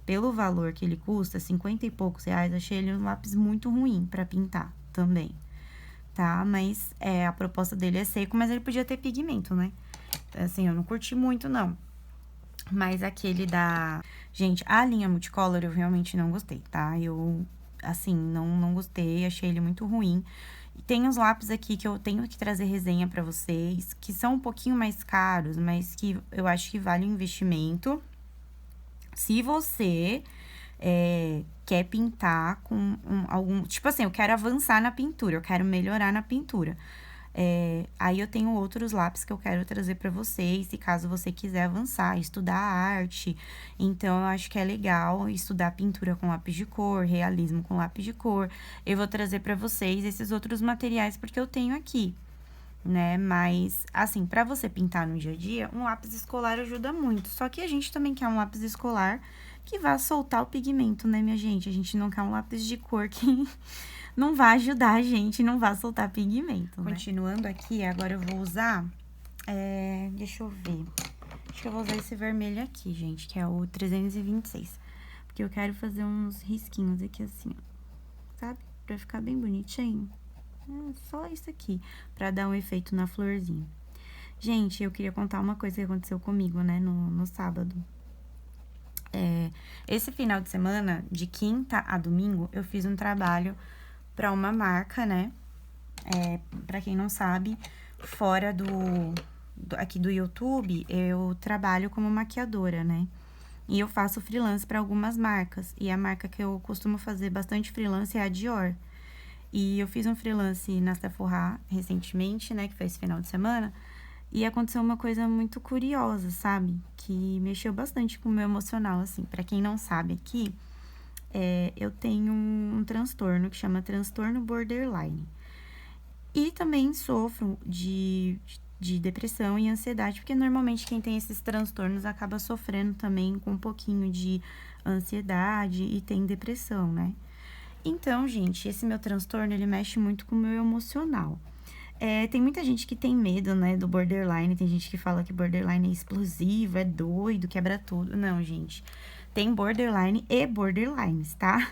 Pelo valor que ele custa, 50 e poucos reais, achei ele um lápis muito ruim pra pintar também, tá? Mas a proposta dele é seco, mas ele podia ter pigmento, né? Assim, eu não curti muito, não. Mas aquele da... Gente, a linha Multicolor eu realmente não gostei, tá? Eu, assim, não gostei, achei ele muito ruim. E tem os lápis aqui que eu tenho que trazer resenha pra vocês, que são um pouquinho mais caros, mas que eu acho que vale o investimento. Se você quer pintar com algum... Tipo assim, eu quero avançar na pintura, eu quero melhorar na pintura. Aí eu tenho outros lápis que eu quero trazer pra vocês, se caso você quiser avançar, estudar arte. Então, eu acho que é legal estudar pintura com lápis de cor, realismo com lápis de cor. Eu vou trazer pra vocês esses outros materiais porque eu tenho aqui, né? Mas, assim, pra você pintar no dia a dia, um lápis escolar ajuda muito. Só que a gente também quer um lápis escolar que vá soltar o pigmento, né, minha gente? A gente não quer um lápis de cor que não vai ajudar a gente, não vai soltar pigmento, né? Continuando aqui, agora eu vou usar, deixa eu ver. Acho que eu vou usar esse vermelho aqui, gente, que é o 326. Porque eu quero fazer uns risquinhos aqui assim, ó, sabe? Pra ficar bem bonitinho. Só isso aqui, pra dar um efeito na florzinha. Gente, eu queria contar uma coisa que aconteceu comigo, né, no sábado. Esse final de semana, de quinta a domingo, eu fiz um trabalho pra uma marca, né? Pra quem não sabe, fora aqui do YouTube, eu trabalho como maquiadora, né? E eu faço freelance pra algumas marcas. E a marca que eu costumo fazer bastante freelance é a Dior. E eu fiz um freelance na Sephora recentemente, né? Que foi esse final de semana. E aconteceu uma coisa muito curiosa, sabe? Que mexeu bastante com o meu emocional, assim. Pra quem não sabe aqui, eu tenho um transtorno que chama transtorno borderline. E também sofro de de depressão e ansiedade, porque normalmente quem tem esses transtornos acaba sofrendo também com um pouquinho de ansiedade e tem depressão, né? Então, gente, esse meu transtorno, ele mexe muito com o meu emocional. Tem muita gente que tem medo, né, do borderline. Tem gente que fala que borderline é explosivo, é doido, quebra tudo. Não, gente. Tem borderline e borderlines, tá?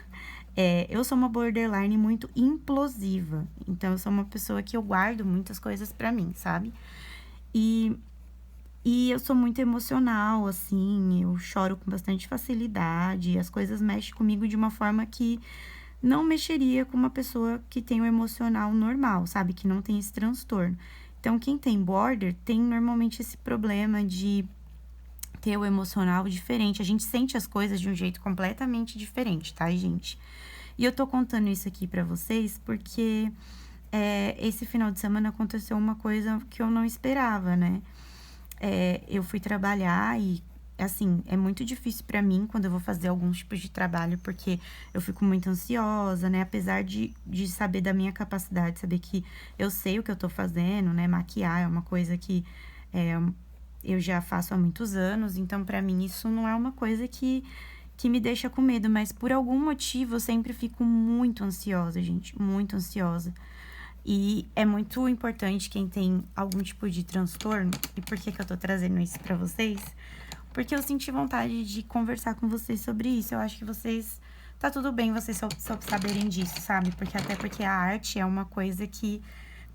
Eu sou uma borderline muito implosiva. Então, eu sou uma pessoa que eu guardo muitas coisas pra mim, sabe? E, e eu sou muito emocional, assim. Eu choro com bastante facilidade. As coisas mexem comigo de uma forma que não mexeria com uma pessoa que tem o emocional normal, sabe? Que não tem esse transtorno. Então, quem tem border tem normalmente esse problema de ter o emocional diferente. A gente sente as coisas de um jeito completamente diferente, tá, gente? E eu tô contando isso aqui pra vocês porque esse final de semana aconteceu uma coisa que eu não esperava, né? Eu fui trabalhar e, assim, é muito difícil pra mim quando eu vou fazer alguns tipos de trabalho, porque eu fico muito ansiosa, né? Apesar de saber da minha capacidade, saber que eu sei o que eu tô fazendo, né? Maquiar é uma coisa que eu já faço há muitos anos, então pra mim isso não é uma coisa que me deixa com medo, mas por algum motivo eu sempre fico muito ansiosa, gente, muito ansiosa. E é muito importante quem tem algum tipo de transtorno. E por que eu tô trazendo isso pra vocês? Porque eu senti vontade de conversar com vocês sobre isso. Eu acho que vocês... Tá tudo bem vocês só saberem disso, sabe? Até porque a arte é uma coisa que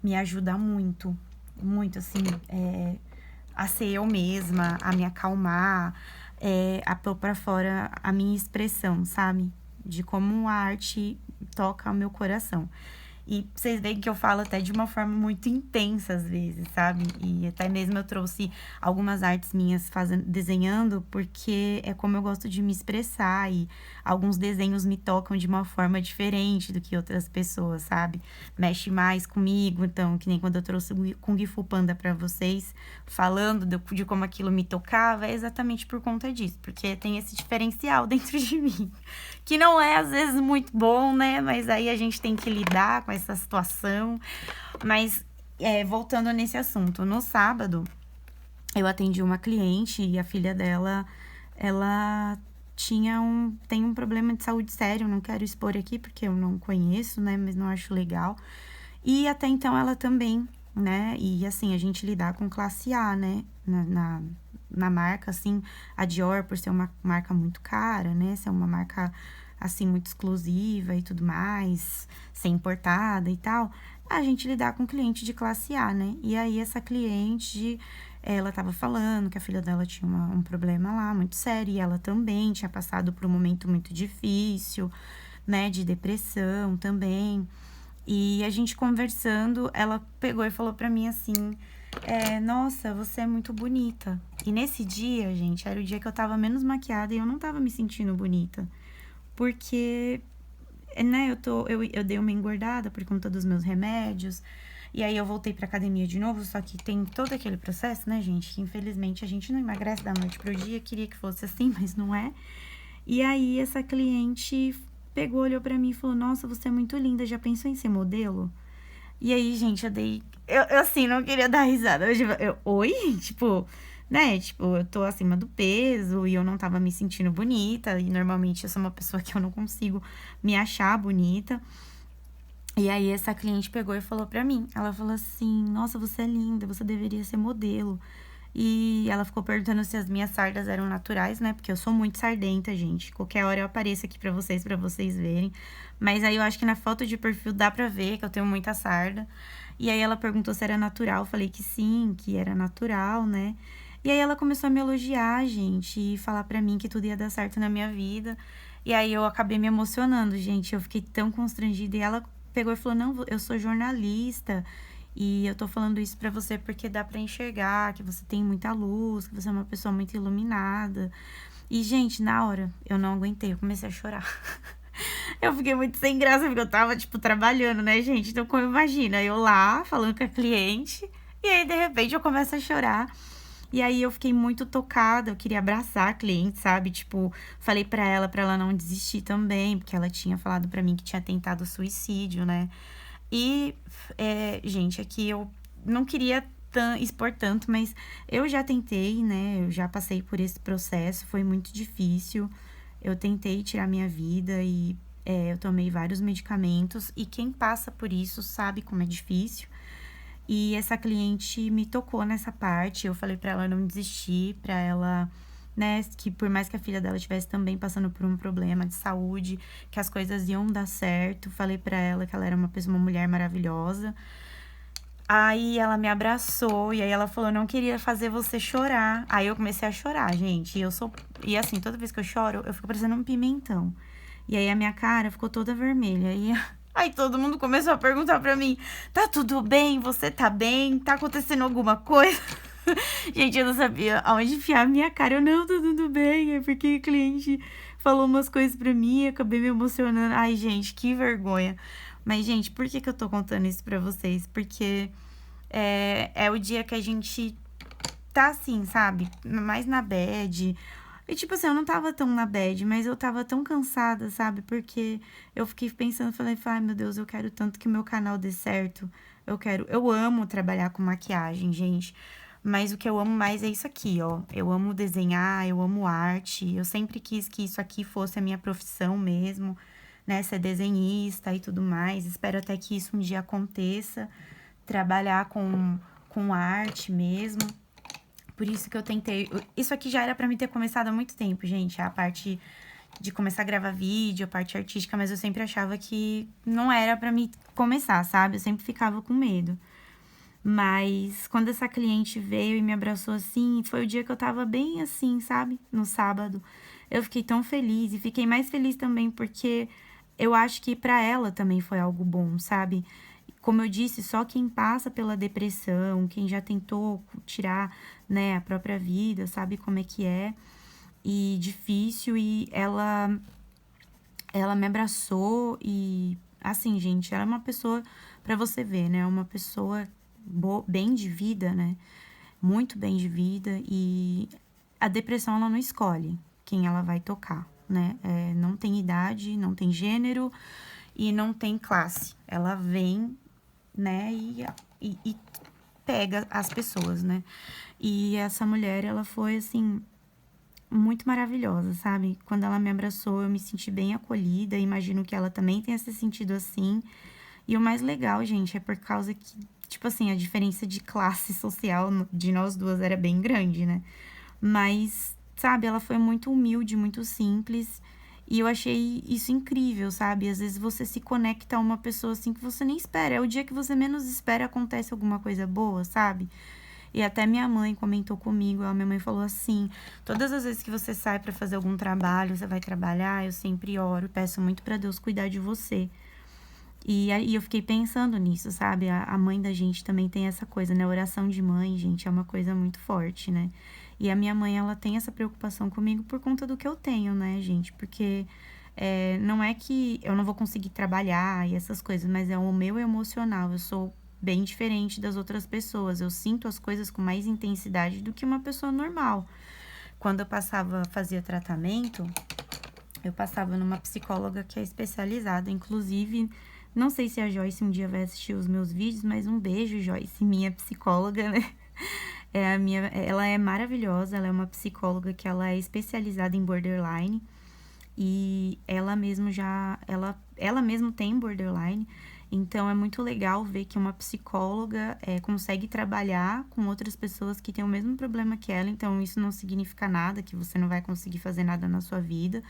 me ajuda muito. Muito, assim, a ser eu mesma, a me acalmar, a pôr pra fora a minha expressão, sabe? De como a arte toca o meu coração. E vocês veem que eu falo até de uma forma muito intensa às vezes, sabe? E até mesmo eu trouxe algumas artes minhas desenhando, porque é como eu gosto de me expressar. E alguns desenhos me tocam de uma forma diferente do que outras pessoas, sabe? Mexe mais comigo. Então, que nem quando eu trouxe o Kung Fu Panda pra vocês, falando de como aquilo me tocava, é exatamente por conta disso. Porque tem esse diferencial dentro de mim. Que não é, às vezes, muito bom, né? Mas aí a gente tem que lidar com essa situação. Mas, voltando nesse assunto, no sábado, eu atendi uma cliente e a filha dela, ela tem um problema de saúde sério. Não quero expor aqui porque eu não conheço, né? Mas não acho legal. E até então ela também, né? E assim, a gente lidar com classe A, né? Na marca, assim, a Dior, por ser uma marca muito cara, né? Ser uma marca, assim, muito exclusiva e tudo mais, ser importada e tal, a gente lidar com cliente de classe A, né? E aí, essa cliente, ela tava falando que a filha dela tinha um problema lá muito sério, e ela também tinha passado por um momento muito difícil, né? De depressão também. E a gente conversando, ela pegou e falou pra mim assim... nossa, você é muito bonita. E nesse dia, gente, era o dia que eu tava menos maquiada e eu não tava me sentindo bonita. Porque, né, eu dei uma engordada por conta dos meus remédios. E aí eu voltei pra academia de novo, só que tem todo aquele processo, né, gente? Que infelizmente a gente não emagrece da noite pro dia. Queria que fosse assim, mas não é. E aí essa cliente pegou, olhou pra mim e falou: nossa, você é muito linda, já pensou em ser modelo? E aí, gente, eu assim, não queria dar risada. Oi? Tipo, né? Tipo, eu tô acima do peso e eu não tava me sentindo bonita. E normalmente eu sou uma pessoa que eu não consigo me achar bonita. E aí, essa cliente pegou e falou pra mim. Ela falou assim, nossa, você é linda, você deveria ser modelo. E ela ficou perguntando se as minhas sardas eram naturais, né? Porque eu sou muito sardenta, gente. Qualquer hora eu apareço aqui pra vocês verem. Mas aí eu acho que na foto de perfil dá pra ver que eu tenho muita sarda. E aí ela perguntou se era natural. Eu falei que sim, que era natural, né? E aí ela começou a me elogiar, gente, e falar pra mim que tudo ia dar certo na minha vida. E aí eu acabei me emocionando, gente. Eu fiquei tão constrangida. E ela pegou e falou: não, eu sou jornalista. E eu tô falando isso pra você porque dá pra enxergar que você tem muita luz, que você é uma pessoa muito iluminada. E, gente, na hora, eu não aguentei, eu comecei a chorar. Eu fiquei muito sem graça, porque eu tava, tipo, trabalhando, né, gente? Então, como imagina, eu lá, falando com a cliente, e aí, de repente, eu começo a chorar. E aí, eu fiquei muito tocada, eu queria abraçar a cliente, sabe? Tipo, falei pra ela não desistir também, porque ela tinha falado pra mim que tinha tentado suicídio, né? E, gente, aqui eu não queria expor tanto, mas eu já tentei, né? Eu já passei por esse processo, foi muito difícil. Eu tentei tirar minha vida e eu tomei vários medicamentos. E quem passa por isso sabe como é difícil. E essa cliente me tocou nessa parte. Eu falei pra ela não desistir, pra ela, né, que por mais que a filha dela estivesse também passando por um problema de saúde, que as coisas iam dar certo. Falei pra ela que ela era uma mulher maravilhosa. Aí ela me abraçou e aí ela falou, não queria fazer você chorar. Aí eu comecei a chorar, gente. E assim, toda vez que eu choro, eu fico parecendo um pimentão. E aí a minha cara ficou toda vermelha. E aí todo mundo começou a perguntar pra mim, tá tudo bem? Você tá bem? Tá acontecendo alguma coisa? Gente, eu não sabia aonde enfiar a minha cara. Eu, não, tá tudo bem. É porque o cliente falou umas coisas pra mim, acabei me emocionando. Ai, gente, que vergonha. Mas, gente, por que eu tô contando isso pra vocês? Porque é o dia que a gente tá assim, sabe? Mais na bad. E, tipo assim, eu não tava tão na bad, mas eu tava tão cansada, sabe? Porque eu fiquei pensando, falei, ai, meu Deus, eu quero tanto que o meu canal dê certo. Eu amo trabalhar com maquiagem, gente. Mas o que eu amo mais é isso aqui, ó. Eu amo desenhar, eu amo arte. Eu sempre quis que isso aqui fosse a minha profissão mesmo, né? Ser desenhista e tudo mais. Espero até que isso um dia aconteça. Trabalhar com arte mesmo. Por isso que eu tentei... Isso aqui já era pra mim ter começado há muito tempo, gente. A parte de começar a gravar vídeo, a parte artística. Mas eu sempre achava que não era pra mim começar, sabe? Eu sempre ficava com medo. Mas quando essa cliente veio e me abraçou assim, foi o dia que eu tava bem assim, sabe? No sábado. Eu fiquei tão feliz e fiquei mais feliz também porque eu acho que pra ela também foi algo bom, sabe? Como eu disse, só quem passa pela depressão, quem já tentou tirar, né, a própria vida, sabe como é que é. E difícil, e ela me abraçou e, assim, gente, ela é uma pessoa, pra você ver, né, uma pessoa bem de vida, né, muito bem de vida, e a depressão, ela não escolhe quem ela vai tocar, né, não tem idade, não tem gênero e não tem classe, ela vem, né, e pega as pessoas, né, e essa mulher, ela foi, assim, muito maravilhosa, sabe? Quando ela me abraçou, eu me senti bem acolhida, imagino que ela também tenha se sentido assim. E o mais legal, gente, é por causa que, tipo assim, a diferença de classe social de nós duas era bem grande, né? Mas, sabe, ela foi muito humilde, muito simples. E eu achei isso incrível, sabe? Às vezes você se conecta a uma pessoa assim que você nem espera. É o dia que você menos espera, acontece alguma coisa boa, sabe? E até minha mãe comentou comigo, a minha mãe falou assim, todas as vezes que você sai pra fazer algum trabalho, você vai trabalhar, eu sempre oro, peço muito pra Deus cuidar de você. E aí eu fiquei pensando nisso, sabe? A mãe da gente também tem essa coisa, né? Oração de mãe, gente, é uma coisa muito forte, né? E a minha mãe, ela tem essa preocupação comigo por conta do que eu tenho, né, gente? Porque não é que eu não vou conseguir trabalhar e essas coisas, mas é o meu emocional. Eu sou bem diferente das outras pessoas. Eu sinto as coisas com mais intensidade do que uma pessoa normal. Quando eu fazia tratamento, eu passava numa psicóloga que é especializada, inclusive, não sei se a Joyce um dia vai assistir os meus vídeos, mas um beijo, Joyce, minha psicóloga, né? Ela é maravilhosa, ela é uma psicóloga que ela é especializada em borderline e ela mesmo tem borderline. Então, é muito legal ver que uma psicóloga consegue trabalhar com outras pessoas que têm o mesmo problema que ela. Então, isso não significa nada, que você não vai conseguir fazer nada na sua vida.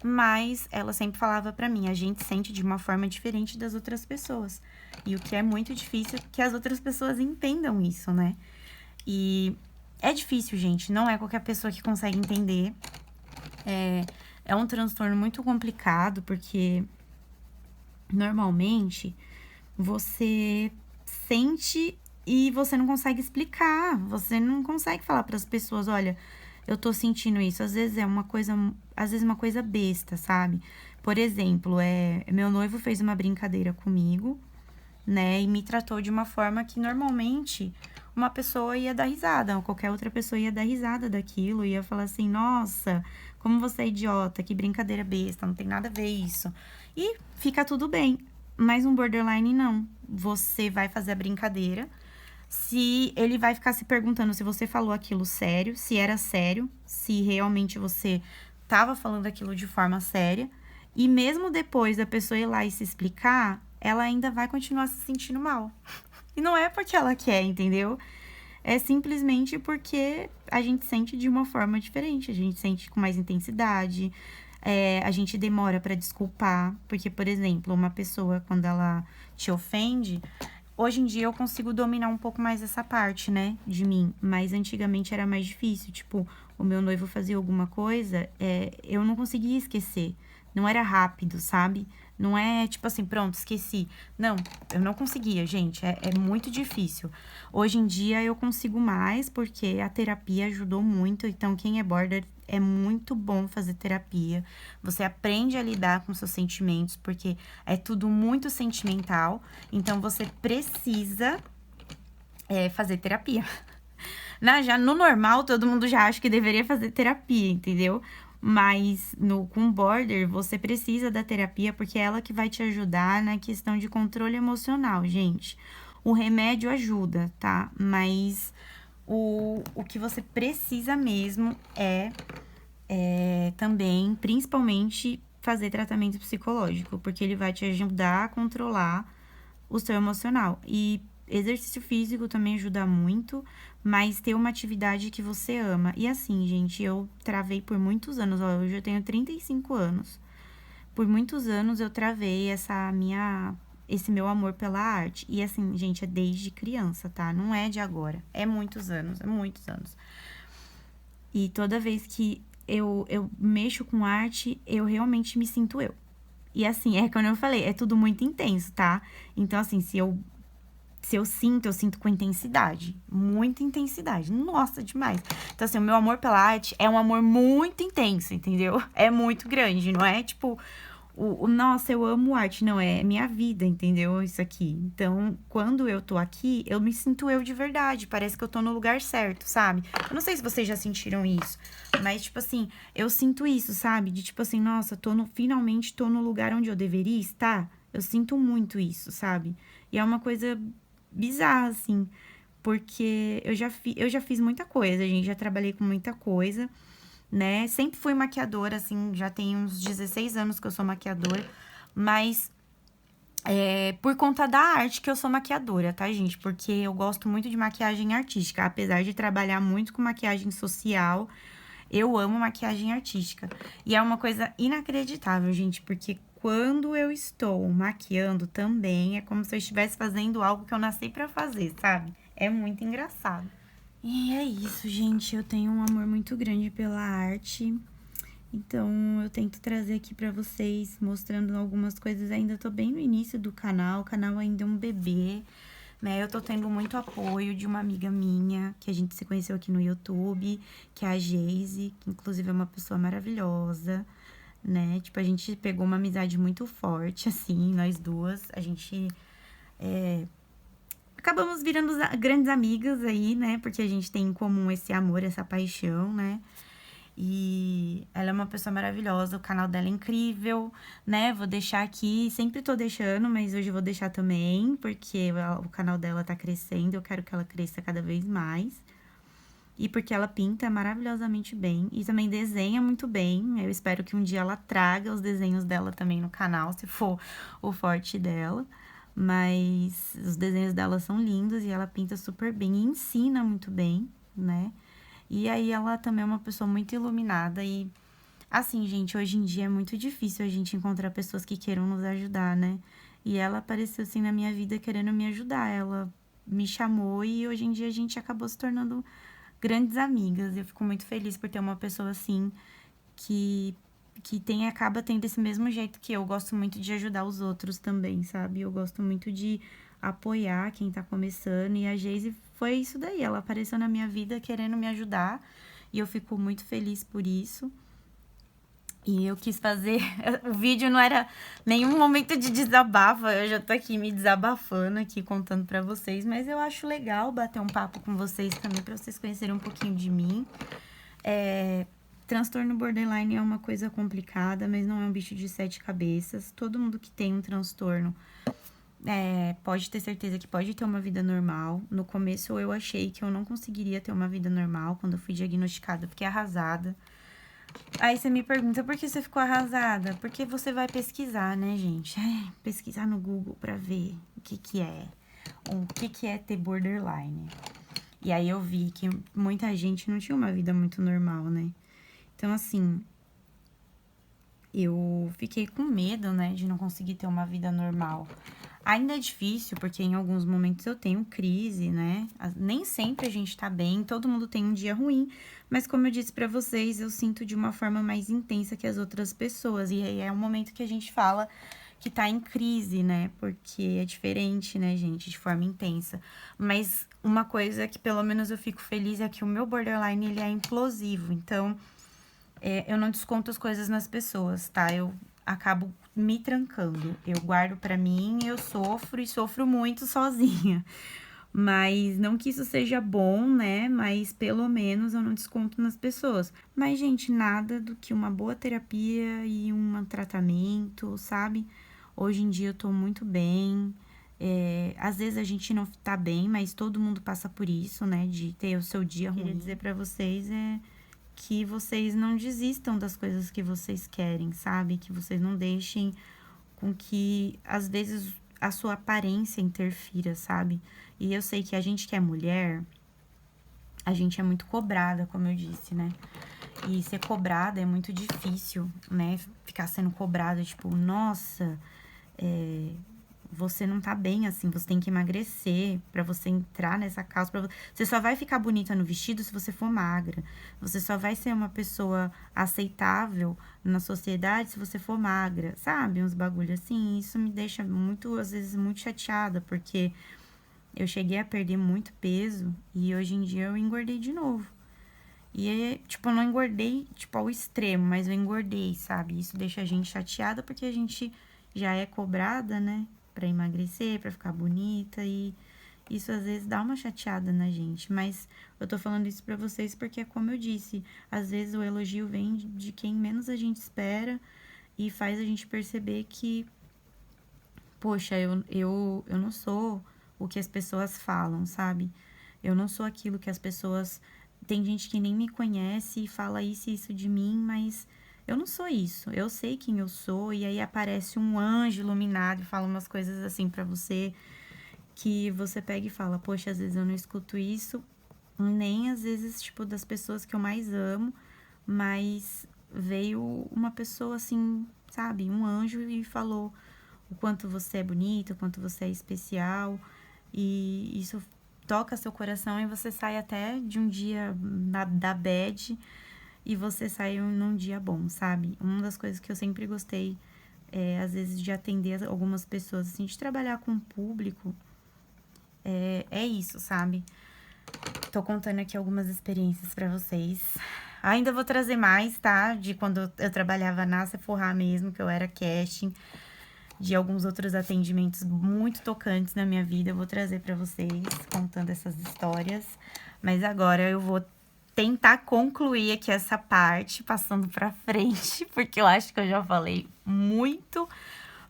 Mas ela sempre falava pra mim, a gente sente de uma forma diferente das outras pessoas. E o que é muito difícil é que as outras pessoas entendam isso, né? E é difícil, gente. Não é qualquer pessoa que consegue entender. É um transtorno muito complicado, porque normalmente você sente e você não consegue explicar, você não consegue falar para as pessoas, olha, eu tô sentindo isso. Às vezes é uma coisa besta, sabe? Por exemplo, meu noivo fez uma brincadeira comigo, né, e me tratou de uma forma que normalmente uma pessoa ia dar risada, ou qualquer outra pessoa ia dar risada daquilo, ia falar assim, nossa, como você é idiota, que brincadeira besta, não tem nada a ver isso. E fica tudo bem. Mas um borderline não. Você vai fazer a brincadeira, se ele vai ficar se perguntando se você falou aquilo sério, se era sério, se realmente você tava falando aquilo de forma séria. E mesmo depois da pessoa ir lá e se explicar, ela ainda vai continuar se sentindo mal. E não é porque ela quer, entendeu? É simplesmente porque a gente sente de uma forma diferente, a gente sente com mais intensidade, a gente demora pra desculpar, porque, por exemplo, uma pessoa, quando ela te ofende, hoje em dia eu consigo dominar um pouco mais essa parte, né, de mim, mas antigamente era mais difícil, tipo, o meu noivo fazia alguma coisa, eu não conseguia esquecer, não era rápido, sabe? Não é tipo assim, pronto, esqueci. Não, eu não conseguia, gente. É muito difícil. Hoje em dia eu consigo mais porque a terapia ajudou muito. Então, quem é border é muito bom fazer terapia. Você aprende a lidar com seus sentimentos, porque é tudo muito sentimental. Então, você precisa fazer terapia. Já no normal, todo mundo já acha que deveria fazer terapia, entendeu? Mas com border, você precisa da terapia porque é ela que vai te ajudar na questão de controle emocional, gente. O remédio ajuda, tá? Mas o que você precisa mesmo também, principalmente, fazer tratamento psicológico, porque ele vai te ajudar a controlar o seu emocional. E exercício físico também ajuda muito, mas ter uma atividade que você ama. E assim, gente, eu travei por muitos anos, ó, hoje eu tenho 35 anos. Por muitos anos eu travei esse meu amor pela arte. E assim, gente, é desde criança, tá? Não é de agora. É muitos anos, é muitos anos. E toda vez que eu mexo com arte, eu realmente me sinto eu. E assim, como eu falei, é tudo muito intenso, tá? Então, assim, se eu sinto, eu sinto com intensidade. Muita intensidade. Nossa, demais. Então, assim, o meu amor pela arte é um amor muito intenso, entendeu? É muito grande, não é tipo nossa, eu amo arte. Não, é minha vida, entendeu? Isso aqui. Então, quando eu tô aqui, eu me sinto eu de verdade. Parece que eu tô no lugar certo, sabe? Eu não sei se vocês já sentiram isso, mas, tipo assim, eu sinto isso, sabe? De tipo assim, nossa, finalmente tô no lugar onde eu deveria estar. Eu sinto muito isso, sabe? E é uma coisa bizarra, assim, porque eu já fiz muita coisa, gente, já trabalhei com muita coisa, né? Sempre fui maquiadora, assim, já tem uns 16 anos que eu sou maquiadora, mas por conta da arte que eu sou maquiadora, tá, gente? Porque eu gosto muito de maquiagem artística, apesar de trabalhar muito com maquiagem social, eu amo maquiagem artística. E é uma coisa inacreditável, gente, porque quando eu estou maquiando também, é como se eu estivesse fazendo algo que eu nasci pra fazer, sabe? É muito engraçado. E é isso, gente. Eu tenho um amor muito grande pela arte. Então, eu tento trazer aqui pra vocês, mostrando algumas coisas. Ainda tô bem no início do canal. O canal ainda é um bebê, né? Eu tô tendo muito apoio de uma amiga minha, que a gente se conheceu aqui no YouTube, que é a Geise, que inclusive é uma pessoa maravilhosa, né? Tipo, a gente pegou uma amizade muito forte, assim, nós duas. A gente acabamos virando grandes amigas aí, né? Porque a gente tem em comum esse amor, essa paixão, né? E ela é uma pessoa maravilhosa, o canal dela é incrível, né? Vou deixar aqui, sempre tô deixando, mas hoje eu vou deixar também, porque o canal dela tá crescendo, eu quero que ela cresça cada vez mais. E porque ela pinta maravilhosamente bem e também desenha muito bem. Eu espero que um dia ela traga os desenhos dela também no canal, se for o forte dela. Mas os desenhos dela são lindos e ela pinta super bem e ensina muito bem, né? E aí ela também é uma pessoa muito iluminada e assim, gente, hoje em dia é muito difícil a gente encontrar pessoas que queiram nos ajudar, né? E ela apareceu assim na minha vida querendo me ajudar. Ela me chamou e hoje em dia a gente acabou se tornando grandes amigas. Eu fico muito feliz por ter uma pessoa assim que acaba tendo esse mesmo jeito que eu. Gosto muito de ajudar os outros também, sabe? Eu gosto muito de apoiar quem tá começando. E a Geise foi isso daí. Ela apareceu na minha vida querendo me ajudar. E eu fico muito feliz por isso. E eu quis fazer... O vídeo não era nenhum momento de desabafo. Eu já tô aqui me desabafando aqui, contando pra vocês. Mas eu acho legal bater um papo com vocês também, pra vocês conhecerem um pouquinho de mim. Transtorno borderline é uma coisa complicada, mas não é um bicho de 7 cabeças. Todo mundo que tem um transtorno pode ter certeza que pode ter uma vida normal. No começo eu achei que eu não conseguiria ter uma vida normal. Quando eu fui diagnosticada, eu fiquei arrasada. Aí você me pergunta, por que você ficou arrasada? Porque você vai pesquisar, né, gente? Pesquisar no Google pra ver o que é. O que é ter borderline. E aí eu vi que muita gente não tinha uma vida muito normal, né? Então, assim, eu fiquei com medo, né, de não conseguir ter uma vida normal. Ainda é difícil, porque em alguns momentos eu tenho crise, né? Nem sempre a gente tá bem, todo mundo tem um dia ruim, mas como eu disse pra vocês, eu sinto de uma forma mais intensa que as outras pessoas. E aí é um momento que a gente fala que tá em crise, né? Porque é diferente, né, gente, de forma intensa. Mas uma coisa que pelo menos eu fico feliz é que o meu borderline, ele é implosivo. Então, eu não desconto as coisas nas pessoas, tá? Eu acabo me trancando. Eu guardo pra mim, eu sofro e sofro muito sozinha. Mas não que isso seja bom, né? Mas pelo menos eu não desconto nas pessoas. Mas, gente, nada do que uma boa terapia e um tratamento, sabe? Hoje em dia eu tô muito bem. Às vezes a gente não tá bem, mas todo mundo passa por isso, né? De ter o seu dia ruim. Queria dizer pra vocês que vocês não desistam das coisas que vocês querem, sabe? Que vocês não deixem com que, às vezes, a sua aparência interfira, sabe? E eu sei que a gente que é mulher, a gente é muito cobrada, como eu disse, né? E ser cobrada é muito difícil, né? Ficar sendo cobrada, tipo, nossa, você não tá bem assim, você tem que emagrecer pra você entrar nessa causa. Você só vai ficar bonita no vestido se você for magra. Você só vai ser uma pessoa aceitável na sociedade se você for magra, sabe? Uns bagulho assim. Isso me deixa muito, às vezes, muito chateada, porque eu cheguei a perder muito peso e hoje em dia eu engordei de novo. E, tipo, eu não engordei, tipo, ao extremo, mas eu engordei, sabe? Isso deixa a gente chateada porque a gente já é cobrada, né? Pra emagrecer, pra ficar bonita e isso às vezes dá uma chateada na gente. Mas eu tô falando isso pra vocês porque, como eu disse, às vezes o elogio vem de quem menos a gente espera e faz a gente perceber que, poxa, eu não sou o que as pessoas falam, sabe? Eu não sou aquilo que as pessoas. Tem gente que nem me conhece e fala isso e isso de mim, mas eu não sou isso. Eu sei quem eu sou, e aí aparece um anjo iluminado e fala umas coisas assim pra você que você pega e fala, poxa, às vezes eu não escuto isso, nem às vezes, tipo, das pessoas que eu mais amo, mas veio uma pessoa assim, sabe, um anjo e falou o quanto você é bonita, o quanto você é especial, e isso toca seu coração e você sai até de um dia da bad e você sai num dia bom, sabe? Uma das coisas que eu sempre gostei às vezes, de atender algumas pessoas, assim, de trabalhar com o público, é isso, sabe? Tô contando aqui algumas experiências pra vocês. Ainda vou trazer mais, tá? De quando eu trabalhava na Sephora mesmo, que eu era casting, de alguns outros atendimentos muito tocantes na minha vida. Eu vou trazer pra vocês, contando essas histórias. Mas agora eu vou tentar concluir aqui essa parte, passando pra frente, porque eu acho que eu já falei muito.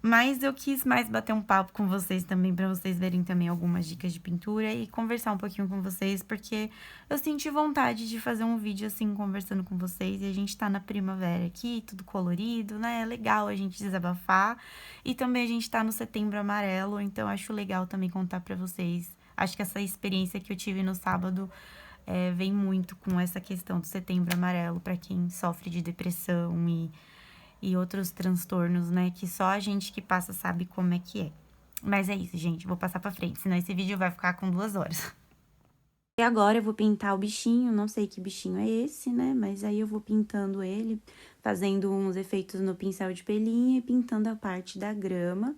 Mas eu quis mais bater um papo com vocês também, pra vocês verem também algumas dicas de pintura e conversar um pouquinho com vocês, porque eu senti vontade de fazer um vídeo assim, conversando com vocês, e a gente tá na primavera aqui, tudo colorido, né? É legal a gente desabafar, e também a gente tá no Setembro Amarelo, então acho legal também contar pra vocês. Acho que essa experiência que eu tive no sábado vem muito com essa questão do Setembro Amarelo, pra quem sofre de depressão e outros transtornos, né? Que só a gente que passa sabe como é que é. Mas é isso, gente. Vou passar pra frente, senão esse vídeo vai ficar com 2 horas. E agora eu vou pintar o bichinho, não sei que bichinho é esse, né? Mas aí eu vou pintando ele, fazendo uns efeitos no pincel de pelinha e pintando a parte da grama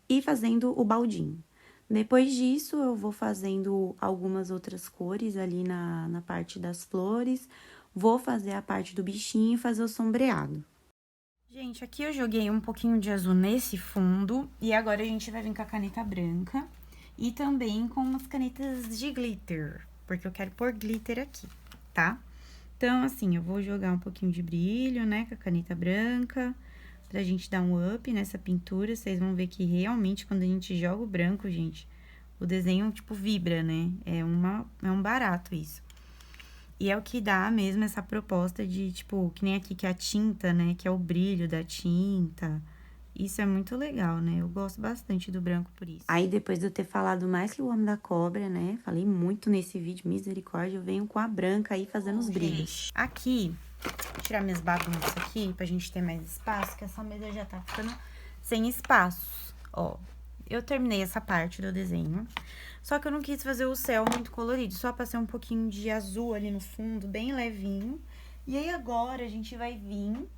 e fazendo o baldinho. Depois disso, eu vou fazendo algumas outras cores ali na parte das flores. Vou fazer a parte do bichinho e fazer o sombreado. Gente, aqui eu joguei um pouquinho de azul nesse fundo, e agora a gente vai vir com a caneta branca e também com umas canetas de glitter, porque eu quero pôr glitter aqui, tá? Então, assim, eu vou jogar um pouquinho de brilho, né, com a caneta branca, pra gente dar um up nessa pintura. Vocês vão ver que realmente, quando a gente joga o branco, gente, o desenho, tipo, vibra, né? É um barato isso. E é o que dá mesmo essa proposta de, tipo, que nem aqui, que é a tinta, né? Que é o brilho da tinta. Isso é muito legal, né? Eu gosto bastante do branco por isso. Aí, depois de eu ter falado mais que o Homem da Cobra, né? Falei muito nesse vídeo, misericórdia, eu venho com a branca aí fazendo os brilhos. Aqui, vou tirar minhas bagunças aqui, pra gente ter mais espaço, que essa mesa já tá ficando sem espaço. Ó, eu terminei essa parte do desenho, só que eu não quis fazer o céu muito colorido, só passei um pouquinho de azul ali no fundo, bem levinho. E aí, agora, a gente vai vir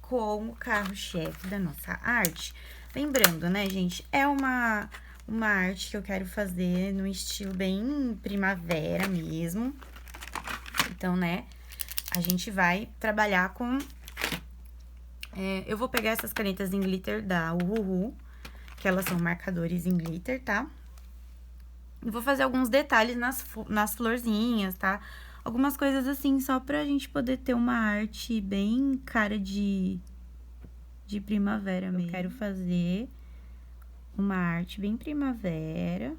com o carro-chefe da nossa arte. Lembrando, né, gente, é uma arte que eu quero fazer no estilo bem primavera mesmo. Então, né, a gente vai trabalhar com... eu vou pegar essas canetas em glitter da Uhuhu, que elas são marcadores em glitter, tá? E vou fazer alguns detalhes nas florzinhas, tá? Algumas coisas assim, só pra gente poder ter uma arte bem cara de primavera mesmo. Eu quero fazer uma arte bem primavera,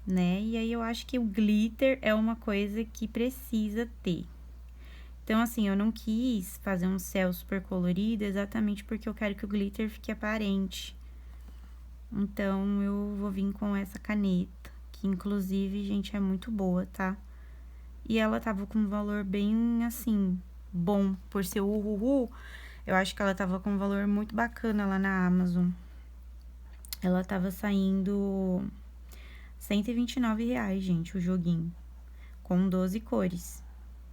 né? E aí, eu acho que o glitter é uma coisa que precisa ter. Então, assim, eu não quis fazer um céu super colorido exatamente porque eu quero que o glitter fique aparente. Então, eu vou vir com essa caneta, que inclusive, gente, é muito boa, tá? E ela tava com um valor bem, assim, bom. Por ser Uhuhu, eu acho que ela tava com um valor muito bacana lá na Amazon. Ela tava saindo R$129, gente, o joguinho. Com 12 cores.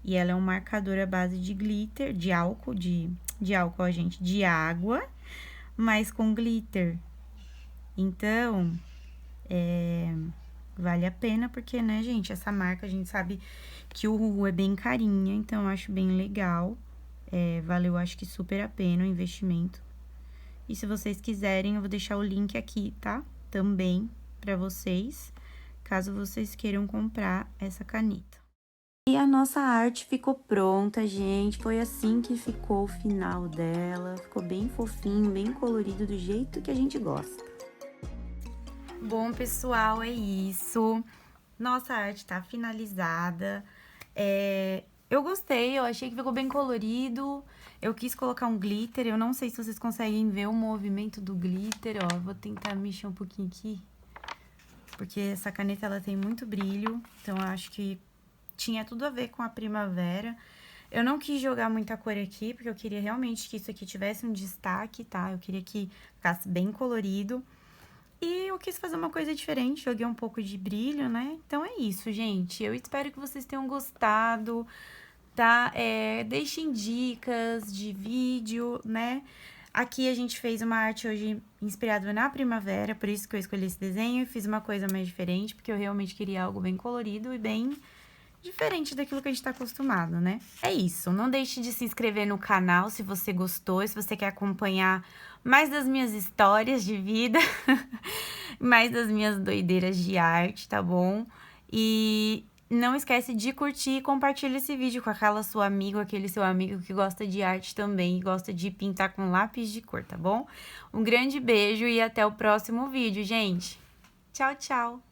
E ela é um marcador à base de glitter, de álcool, ó, gente, de água, mas com glitter. Então, vale a pena, porque, né, gente, essa marca, a gente sabe que o Uhuhu é bem carinha, então eu acho bem legal. Valeu, acho que super a pena o investimento. E se vocês quiserem, eu vou deixar o link aqui, tá? Também pra vocês, caso vocês queiram comprar essa caneta. E a nossa arte ficou pronta, gente. Foi assim que ficou o final dela. Ficou bem fofinho, bem colorido, do jeito que a gente gosta. Bom, pessoal, é isso. Nossa arte tá finalizada. Eu gostei, eu achei que ficou bem colorido. Eu quis colocar um glitter. Eu não sei se vocês conseguem ver o movimento do glitter, ó. Vou tentar mexer um pouquinho aqui. Porque essa caneta, ela tem muito brilho. Então, eu acho que tinha tudo a ver com a primavera. Eu não quis jogar muita cor aqui, porque eu queria realmente que isso aqui tivesse um destaque, tá? Eu queria que ficasse bem colorido. E eu quis fazer uma coisa diferente, joguei um pouco de brilho, né? Então, é isso, gente. Eu espero que vocês tenham gostado, tá? Deixem dicas de vídeo, né? Aqui a gente fez uma arte hoje inspirada na primavera, por isso que eu escolhi esse desenho. E fiz uma coisa mais diferente, porque eu realmente queria algo bem colorido e bem diferente daquilo que a gente tá acostumado, né? É isso, não deixe de se inscrever no canal se você gostou, se você quer acompanhar mais das minhas histórias de vida, mais das minhas doideiras de arte, tá bom? E não esquece de curtir e compartilhar esse vídeo com aquela sua amiga ou aquele seu amigo que gosta de arte também e gosta de pintar com lápis de cor, tá bom? Um grande beijo e até o próximo vídeo, gente! Tchau, tchau!